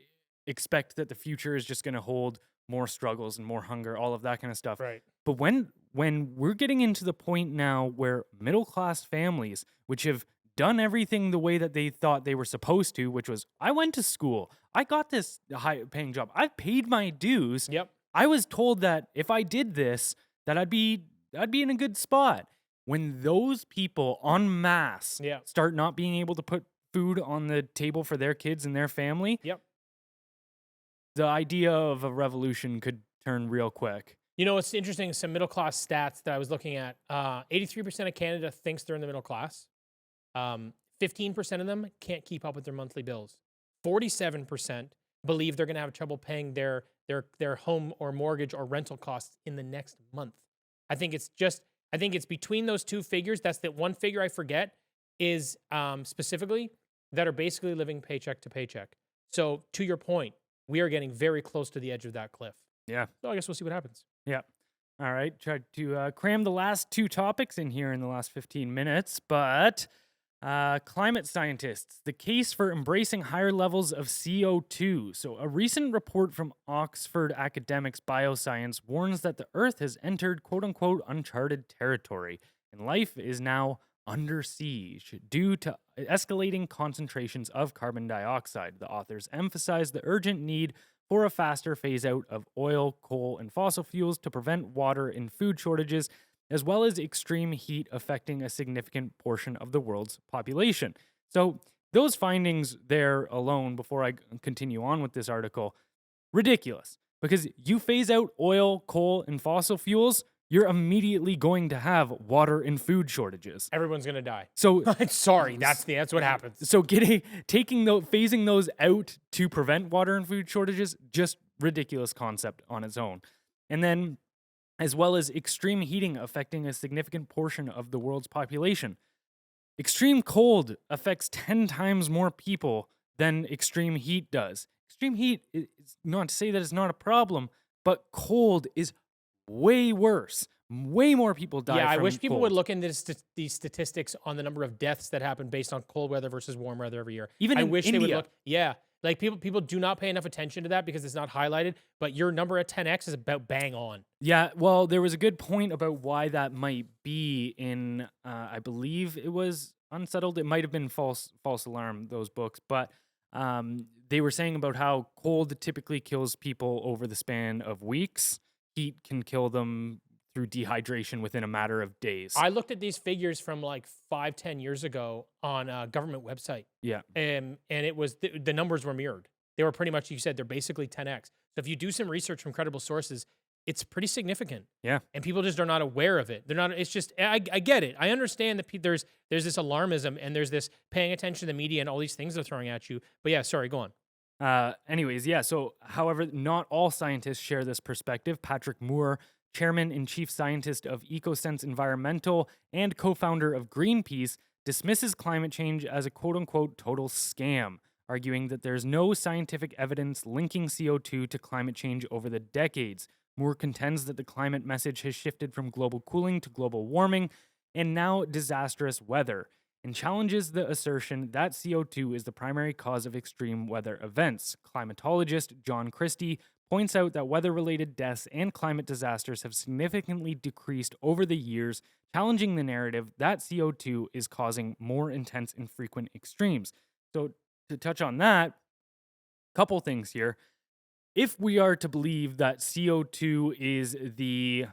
expect that the future is just going to hold more struggles and more hunger, all of that kind of stuff. Right. But when we're getting into the point now where middle class families, which have done everything the way that they thought they were supposed to, which was, I went to school, I got this high paying job, I paid my dues. Yep. I was told that if I did this, that I'd be in a good spot. When those people en masse start not being able to put food on the table for their kids and their family, the idea of a revolution could turn real quick. You know, it's interesting, some middle class stats that I was looking at. 83% of Canada thinks they're in the middle class. 15% of them can't keep up with their monthly bills. 47% believe they're going to have trouble paying their home or mortgage or rental costs in the next month. I think it's between those two figures. That's the one figure I forget is specifically that are basically living paycheck to paycheck. So to your point, we are getting very close to the edge of that cliff. Yeah. So I guess we'll see what happens. Yeah. All right. Tried to cram the last two topics in here in the last 15 minutes, but climate scientists, the case for embracing higher levels of CO2. So a recent report from Oxford Academics Bioscience warns that the Earth has entered quote-unquote uncharted territory, and life is now under siege due to escalating concentrations of carbon dioxide. The authors emphasize the urgent need for a faster phase-out of oil, coal, and fossil fuels to prevent water and food shortages, as well as extreme heat affecting a significant portion of the world's population. So those findings there alone, before I continue on with this article, ridiculous. Because you phase out oil, coal, and fossil fuels, you're immediately going to have water and food shortages. Everyone's going to die. So sorry, that's what happens. So phasing those out to prevent water and food shortages, just ridiculous concept on its own. And then, as well as extreme heating affecting a significant portion of the world's population. Extreme cold affects 10 times more people than extreme heat does. Extreme heat is not to say that it's not a problem, but cold is way worse. Way more people die from I wish people cold. would look into these statistics on the number of deaths that happen based on cold weather versus warm weather every year. Even I in wish India. they would look. Yeah. Like people do not pay enough attention to that because it's not highlighted, but your number at 10x is about bang on. Yeah, well, there was a good point about why that might be in, I believe it was Unsettled. It might have been False Alarm, those books, but they were saying about how cold typically kills people over the span of weeks. Heat can kill them through dehydration within a matter of days. I looked at these figures from like 5-10 years ago on a government website. Yeah. And it was, the numbers were mirrored. They were pretty much, you said, they're basically 10x. So if you do some research from credible sources, it's pretty significant. Yeah. And people just are not aware of it. They're not, it's just, I get it. I understand that there's this alarmism and there's this paying attention to the media and all these things they're throwing at you. But yeah, sorry, go on. Anyways, yeah. So, however, not all scientists share this perspective. Patrick Moore, chairman and chief scientist of EcoSense Environmental and co-founder of Greenpeace, dismisses climate change as a quote-unquote total scam, arguing that there's no scientific evidence linking CO2 to climate change over the decades. Moore contends that the climate message has shifted from global cooling to global warming and now disastrous weather, and challenges the assertion that CO2 is the primary cause of extreme weather events. Climatologist John Christie points out that weather-related deaths and climate disasters have significantly decreased over the years, challenging the narrative that CO2 is causing more intense and frequent extremes. So to touch on that, couple things here. If we are to believe that CO2 is the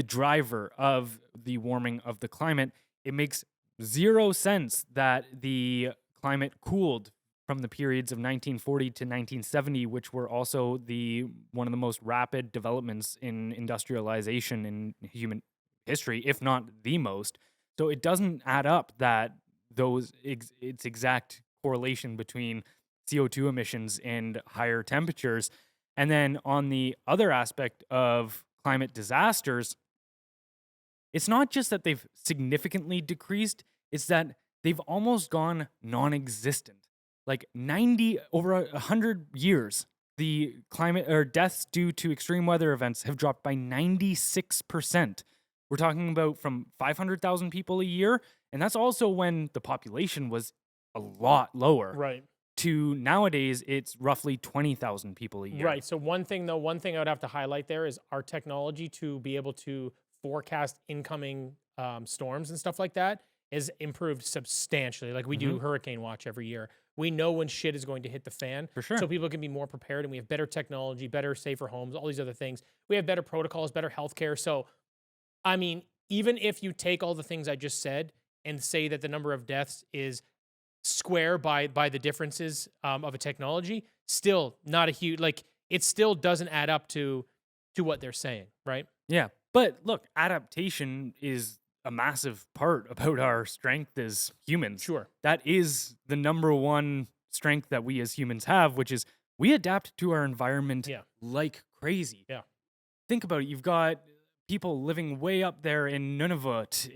driver of the warming of the climate, it makes zero sense that the climate cooled from the periods of 1940 to 1970, which were also one of the most rapid developments in industrialization in human history, if not the most. So it doesn't add up that its exact correlation between CO2 emissions and higher temperatures. And then on the other aspect of climate disasters, it's not just that they've significantly decreased, it's that they've almost gone non-existent. Like over 100 years, the climate or deaths due to extreme weather events have dropped by 96%. We're talking about from 500,000 people a year, and that's also when the population was a lot lower. Right. To nowadays, it's roughly 20,000 people a year. Right. So one thing I would have to highlight there is our technology to be able to forecast incoming storms and stuff like that is improved substantially. Like we do hurricane watch every year. We know when shit is going to hit the fan. For sure. So people can be more prepared, and we have better technology, better, safer homes, all these other things. We have better protocols, better healthcare. So, I mean, even if you take all the things I just said and say that the number of deaths is square by the differences of a technology, still not a huge, like, it still doesn't add up to what they're saying, right? Yeah. But look, adaptation is a massive part about our strength as humans. Sure. That is the number one strength that we as humans have, which is we adapt to our environment like crazy. Yeah. Think about it. You've got people living way up there in Nunavut,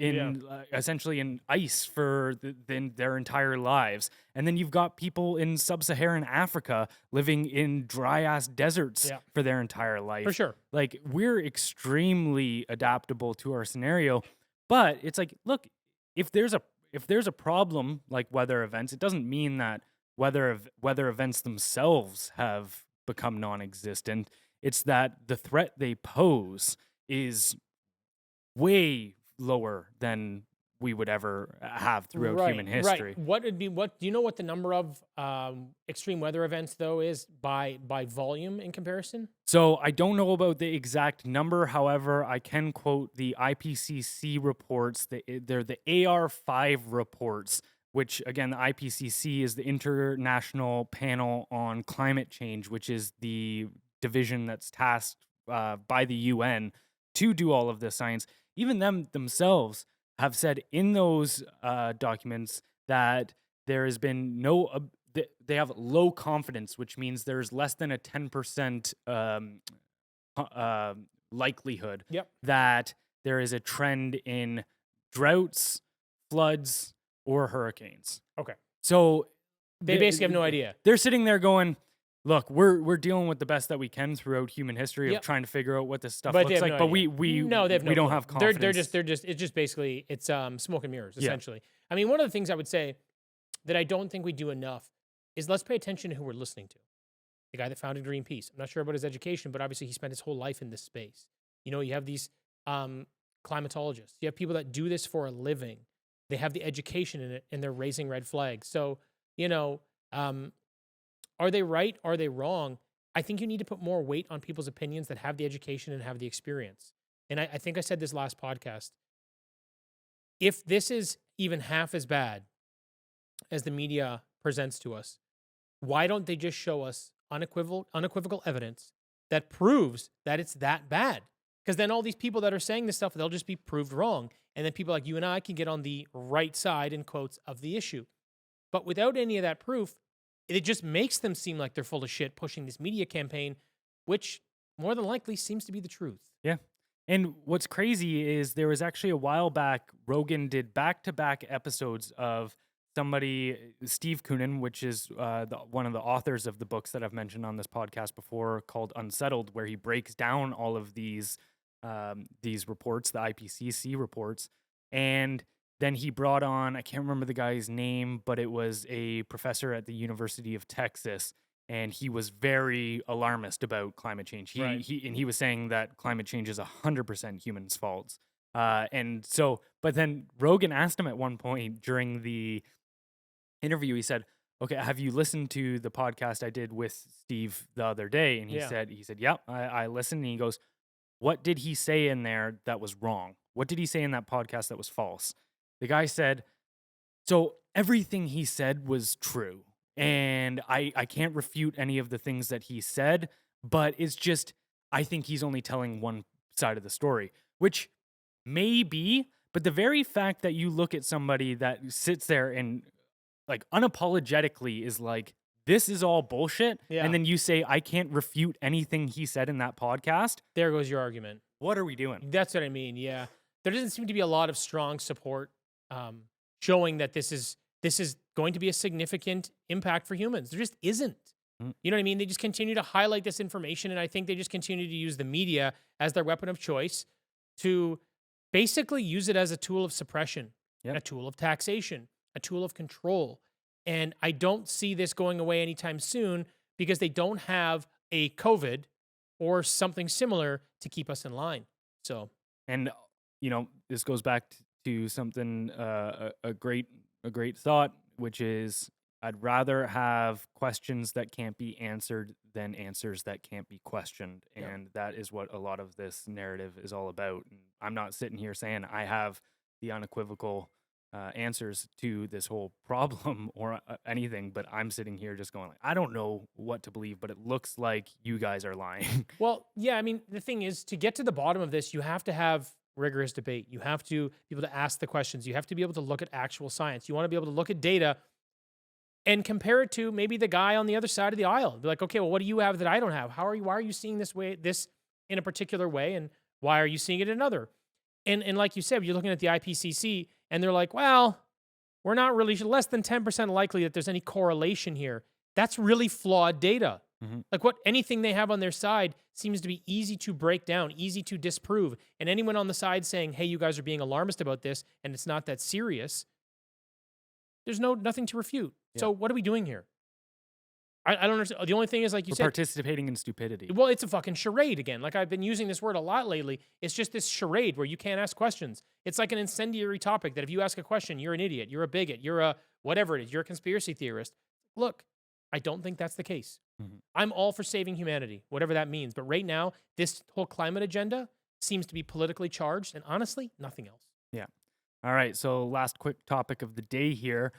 essentially in ice for their entire lives. And then you've got people in sub-Saharan Africa living in dry-ass deserts for their entire life. For sure. Like, we're extremely adaptable to our scenario. But it's like, look, if there's a problem like weather events, it doesn't mean that weather events themselves have become non-existent. It's that the threat they pose is way lower than we would ever have throughout human history. Right. Do you know what the number of extreme weather events though is by volume in comparison? So I don't know about the exact number. However, I can quote the IPCC reports. They're the AR5 reports, which again, the IPCC is the International Panel on Climate Change, which is the division that's tasked by the UN to do all of this science. Even themselves have said in those documents that there has been they have low confidence, which means there's less than a 10% likelihood that there is a trend in droughts, floods, or hurricanes. Okay. So they basically have no idea. They're sitting there going, look, we're dealing with the best that we can throughout human history of trying to figure out what this stuff looks like. But we don't have confidence. It's just basically smoke and mirrors essentially. I mean, one of the things I would say that I don't think we do enough is let's pay attention to who we're listening to. The guy that founded Greenpeace. I'm not sure about his education, but obviously he spent his whole life in this space. You know, you have these climatologists. You have people that do this for a living. They have the education in it, and they're raising red flags. So, you know, are they right? Are they wrong? I think you need to put more weight on people's opinions that have the education and have the experience. And I think I said this last podcast. If this is even half as bad as the media presents to us, why don't they just show us unequivocal evidence that proves that it's that bad? Because then all these people that are saying this stuff, they'll just be proved wrong. And then people like you and I can get on the right side, in quotes, of the issue. But without any of that proof, it just makes them seem like they're full of shit pushing this media campaign, which more than likely seems to be the truth. Yeah. And what's crazy is there was actually a while back, Rogan did back-to-back episodes of Steve Koonin, which is one of the authors of the books that I've mentioned on this podcast before, called Unsettled, where he breaks down all of these reports, the IPCC reports, and then he brought on, I can't remember the guy's name, but it was a professor at the University of Texas, and he was very alarmist about climate change. He was saying that climate change is 100% humans' faults. But then Rogan asked him at one point during the interview, he said, "Okay, have you listened to the podcast I did with Steve the other day?" And he said, "Yep, I listened." And he goes, "What did he say in there that was wrong? What did he say in that podcast that was false?" The guy said, "So everything he said was true. And I can't refute any of the things that he said, but it's just, I think he's only telling one side of the story," which maybe, but the very fact that you look at somebody that sits there and like unapologetically is like, this is all bullshit. Yeah. And then you say, I can't refute anything he said in that podcast. There goes your argument. What are we doing? That's what I mean. Yeah. There doesn't seem to be a lot of strong support showing that this is going to be a significant impact for humans. There just isn't. You know what I mean? They just continue to highlight this information, and I think they just continue to use the media as their weapon of choice to basically use it as a tool of suppression, a tool of taxation, a tool of control. And I don't see this going away anytime soon because they don't have a COVID or something similar to keep us in line. So, and this goes back to something a great thought, which is I'd rather have questions that can't be answered than answers that can't be questioned. And that is what a lot of this narrative is all about. And I'm not sitting here saying I have the unequivocal answers to this whole problem or anything, but I'm sitting here just going like, I don't know what to believe, but it looks like you guys are lying. Well, yeah, I mean, the thing is, to get to the bottom of this, you have to have rigorous debate. You have to be able to ask the questions. You have to be able to look at actual science. You want to be able to look at data and compare it to maybe the guy on the other side of the aisle. Be like, okay, well, what do you have that I don't have? Why are you seeing this in a particular way, and why are you seeing it in another? And like you said, you're looking at the IPCC, and they're like, well, we're not really less than 10% likely that there's any correlation here. That's really flawed data. Like anything they have on their side seems to be easy to break down, easy to disprove. And anyone on the side saying, hey, you guys are being alarmist about this and it's not that serious, there's nothing to refute. Yeah. So what are we doing here? I don't understand. The only thing is, like you said, participating in stupidity. Well, it's a fucking charade again. Like I've been using this word a lot lately. It's just this charade where you can't ask questions. It's like an incendiary topic that if you ask a question, you're an idiot, you're a bigot, you're a whatever it is, you're a conspiracy theorist. Look, I don't think that's the case. I'm all for saving humanity, whatever that means. But right now, this whole climate agenda seems to be politically charged, and honestly, nothing else. Yeah. All right. So last quick topic of the day here.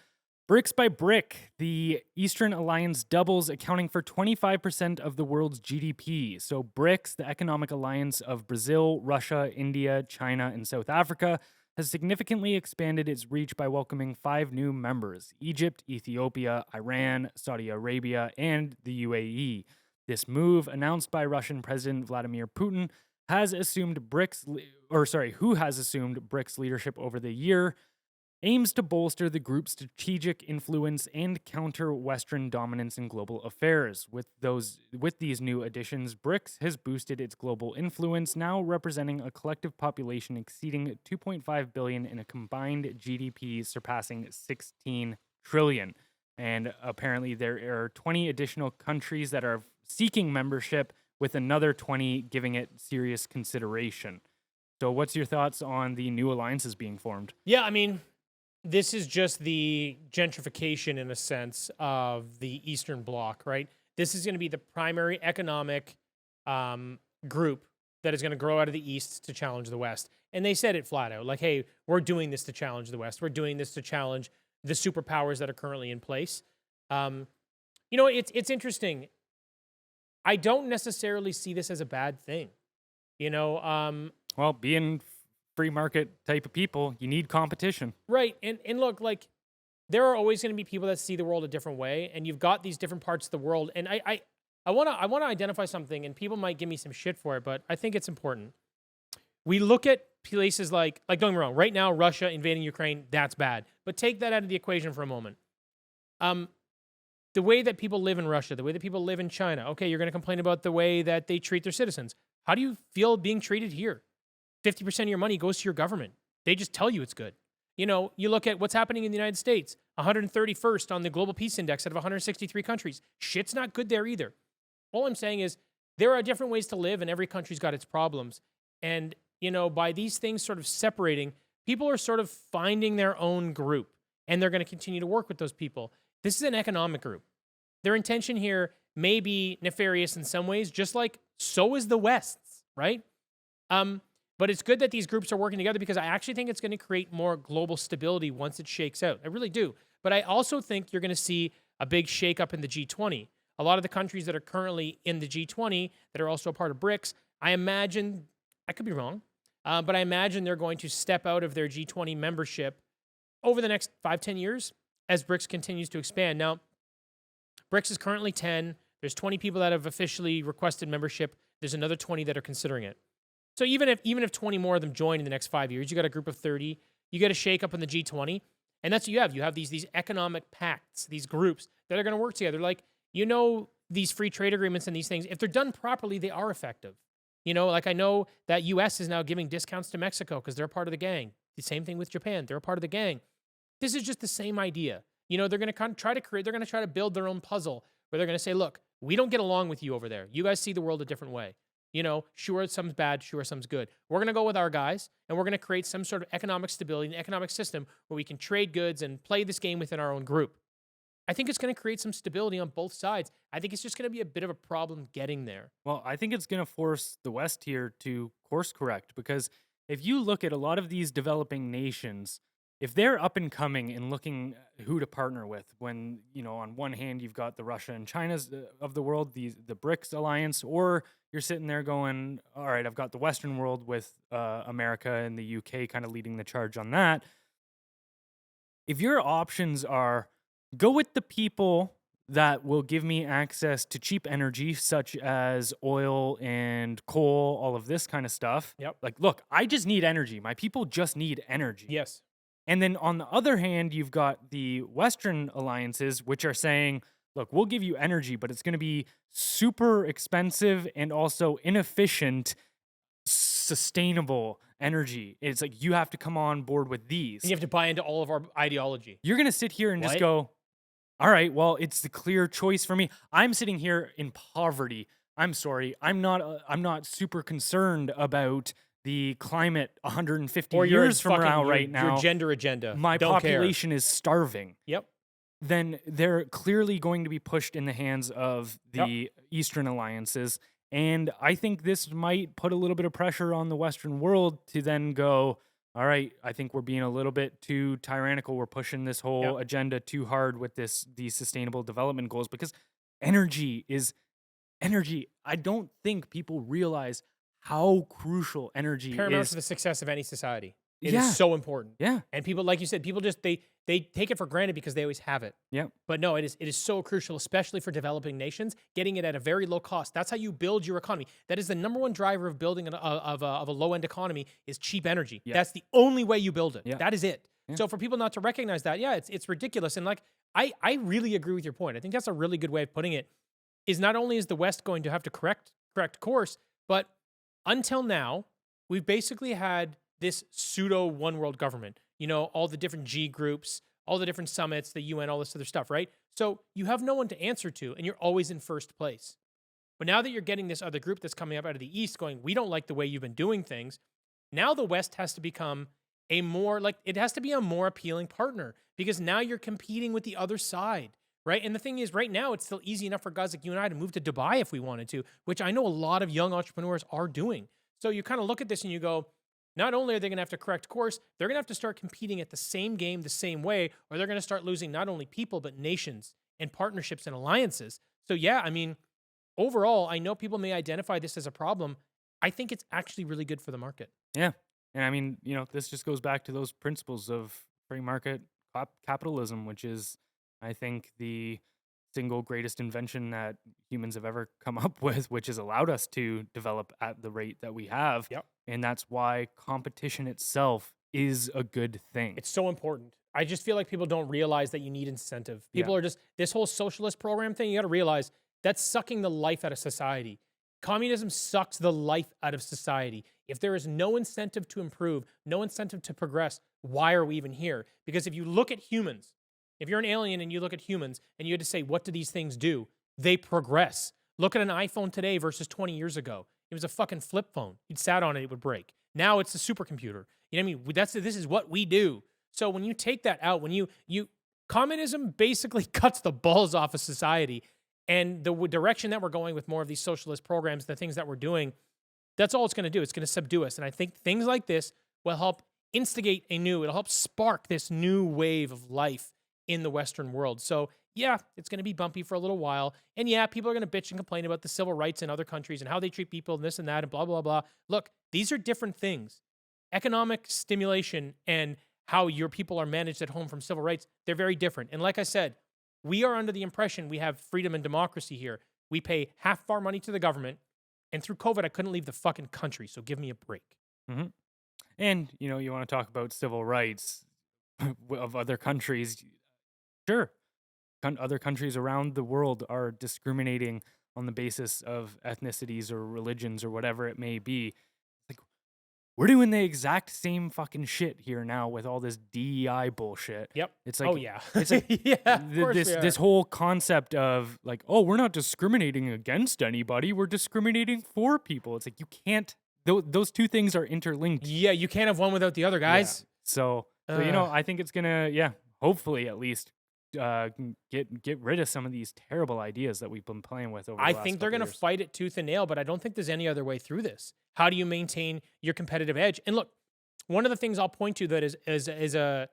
Bricks by brick, the Eastern Alliance doubles, accounting for 25% of the world's GDP. So BRICS, the economic alliance of Brazil, Russia, India, China, and South Africa, has significantly expanded its reach by welcoming 5 new members: Egypt, Ethiopia, Iran, Saudi Arabia, and the UAE. This move, announced by Russian President Vladimir Putin, who has assumed BRICS leadership over the year, aims to bolster the group's strategic influence and counter Western dominance in global affairs. With these new additions, BRICS has boosted its global influence, now representing a collective population exceeding 2.5 billion and a combined GDP surpassing 16 trillion. And apparently there are 20 additional countries that are seeking membership, with another 20 giving it serious consideration. So what's your thoughts on the new alliances being formed? Yeah, I mean, this is just the gentrification, in a sense, of the Eastern Bloc, right? This is going to be the primary economic group that is going to grow out of the East to challenge the West. And they said it flat out, like, hey, we're doing this to challenge the West. We're doing this to challenge the superpowers that are currently in place. It's interesting. I don't necessarily see this as a bad thing. Well, being free market type of people, you need competition. Right. And look, like, there are always going to be people that see the world a different way, and you've got these different parts of the world. And I want to identify something, and people might give me some shit for it, but I think it's important. We look at places like don't get me wrong, right now Russia invading Ukraine, that's bad. But take that out of the equation for a moment. The way that people live in Russia, the way that people live in China. Okay, you're going to complain about the way that they treat their citizens. How do you feel being treated here? 50% of your money goes to your government. They just tell you it's good. You know, you look at what's happening in the United States, 131st on the Global Peace Index out of 163 countries. Shit's not good there either. All I'm saying is there are different ways to live, and every country's got its problems. And, you know, by these things sort of separating, people are sort of finding their own group, and they're going to continue to work with those people. This is an economic group. Their intention here may be nefarious in some ways, just like so is the West's, right? But it's good that these groups are working together because I actually think it's going to create more global stability once it shakes out. I really do. But I also think you're going to see a big shakeup in the G20. A lot of the countries that are currently in the G20 that are also a part of BRICS, I imagine, I could be wrong, but I imagine they're going to step out of their G20 membership over the next 5-10 years as BRICS continues to expand. Now, BRICS is currently 10. There's 20 people that have officially requested membership. There's another 20 that are considering it. So even if 20 more of them join in the next 5 years, you got a group of 30. You get a shake up in the G20, and that's what you have. You have these economic pacts, these groups that are going to work together. Like, you know, these free trade agreements and these things, if they're done properly, they are effective. You know, like I know that U.S. is now giving discounts to Mexico because they're part of the gang. The same thing with Japan. They're a part of the gang. This is just the same idea. You know, they're going to try to build their own puzzle where they're going to say, look, we don't get along with you over there. You guys see the world a different way. You know, sure, some's bad, sure, some's good. We're going to go with our guys, and we're going to create some sort of economic stability, an economic system where we can trade goods and play this game within our own group. I think it's going to create some stability on both sides. I think it's just going to be a bit of a problem getting there. Well, I think it's going to force the West here to course correct because if you look at a lot of these developing nations, if they're up and coming and looking who to partner with, when, you know, on one hand you've got the Russia and China's of the world, the BRICS alliance, or you're sitting there going, all right, I've got the Western world with America and the UK kind of leading the charge on that. If your options are go with the people that will give me access to cheap energy, such as oil and coal, all of this kind of stuff. Yep. Like, look, I just need energy. My people just need energy. Yes. And then on the other hand, you've got the Western alliances, which are saying, look, we'll give you energy, but it's going to be super expensive and also inefficient, sustainable energy. It's like you have to come on board with these. And you have to buy into all of our ideology. You're going to sit here and just go, all right, well, it's the clear choice for me. I'm sitting here in poverty. I'm sorry. I'm not super concerned about the climate 150 years from now right now. Your gender agenda. My population is starving. Yep. Then they're clearly going to be pushed in the hands of the Eastern alliances. And I think this might put a little bit of pressure on the Western world to then go, all right, I think we're being a little bit too tyrannical. We're pushing this whole agenda too hard with these sustainable development goals because energy is energy. I don't think people realize how crucial energy paramount is to the success of any society. It Yeah. is so important. Yeah. And people, like you said, people just they take it for granted because they always have it. Yeah. But no, it is so crucial, especially for developing nations, getting it at a very low cost. That's how you build your economy. That is the number one driver of building of a low end economy is cheap energy. Yeah. That's the only way you build it. Yeah. That is it. Yeah. So for people not to recognize that, yeah, it's ridiculous. And like I really agree with your point. I think that's a really good way of putting it. Is not only is the West going to have to correct course, but until now, we've basically had this pseudo one world government. You know, all the different G groups, all the different summits, the UN, all this other stuff, right? So you have no one to answer to, and you're always in first place. But now that you're getting this other group that's coming up out of the East going, we don't like the way you've been doing things, now the West has to become a more, like, it has to be a more appealing partner because now you're competing with the other side, right? And the thing is, right now, it's still easy enough for guys like you and I to move to Dubai if we wanted to, which I know a lot of young entrepreneurs are doing. So you kind of look at this and you go, not only are they going to have to correct course, they're going to have to start competing at the same game, the same way, or they're going to start losing not only people, but nations and partnerships and alliances. So yeah, I mean, overall, I know people may identify this as a problem. I think it's actually really good for the market. Yeah. And I mean, you know, this just goes back to those principles of free market capitalism, which is, I think, the single greatest invention that humans have ever come up with, which has allowed us to develop at the rate that we have. Yep. And that's why competition itself is a good thing. It's so important. I just feel like people don't realize that you need incentive. People Yeah. are just, this whole socialist program thing, you got to realize that's sucking the life out of society. Communism sucks the life out of society. If there is no incentive to improve, no incentive to progress, why are we even here? Because if you look at humans, if you're an alien and you look at humans and you had to say, what do these things do? They progress. Look at an iPhone today versus 20 years ago. It was a fucking flip phone. You'd sat on it, it would break. Now it's a supercomputer. You know what I mean? This is what we do. So when you take that out, when you communism basically cuts the balls off of society, and the direction that we're going with more of these socialist programs, the things that we're doing, that's all it's going to do. It's going to subdue us. And I think things like this will help instigate it'll help spark this new wave of life in the Western world. So yeah, it's going to be bumpy for a little while. And yeah, people are going to bitch and complain about the civil rights in other countries and how they treat people and this and that and blah, blah, blah. Look, these are different things. Economic stimulation and how your people are managed at home from civil rights, they're very different. And like I said, we are under the impression we have freedom and democracy here. We pay half our money to the government. And through COVID, I couldn't leave the fucking country. So give me a break. Mm-hmm. And, you want to talk about civil rights of other countries. Sure. Other countries around the world are discriminating on the basis of ethnicities or religions or whatever it may be. Like, we're doing the exact same fucking shit here now with all this DEI bullshit. Yep. It's like, oh yeah. It's like yeah. this whole concept of like, oh, we're not discriminating against anybody. We're discriminating for people. It's like, you can't, those two things are interlinked. Yeah. You can't have one without the other, guys. Yeah. So I think it's gonna, hopefully at least get rid of some of these terrible ideas that we've been playing with over the last I think they're couple going to years. fight it tooth and nail, but I don't think there's any other way through this. How do you maintain your competitive edge? And look, one of the things I'll point to that is a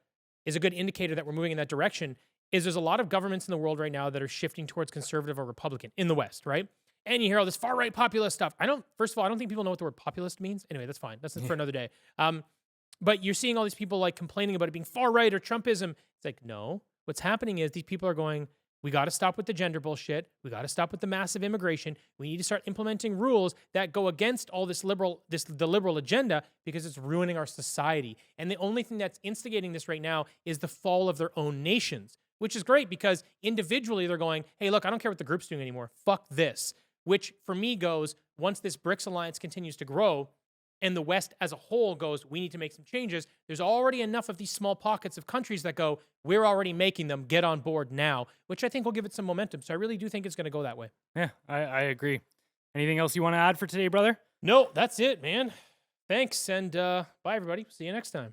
good indicator that we're moving in that direction is there's a lot of governments in the world right now that are shifting towards conservative or Republican in the West, right? And you hear all this far right populist stuff. First of all, I don't think people know what the word populist means. Anyway, that's fine. That's for another day. But you're seeing all these people like complaining about it being far right or Trumpism. It's like, no. What's happening is these people are going, we got to stop with the gender bullshit. We got to stop with the massive immigration. We need to start implementing rules that go against all the liberal agenda because it's ruining our society. And the only thing that's instigating this right now is the fall of their own nations, which is great because individually they're going, hey, look, I don't care what the group's doing anymore. Fuck this. Which for me goes, once this BRICS alliance continues to grow, and the West as a whole goes, we need to make some changes. There's already enough of these small pockets of countries that go, we're already making them, get on board now, which I think will give it some momentum. So I really do think it's going to go that way. Yeah, I agree. Anything else you want to add for today, brother? No, that's it, man. Thanks, and bye, everybody. See you next time.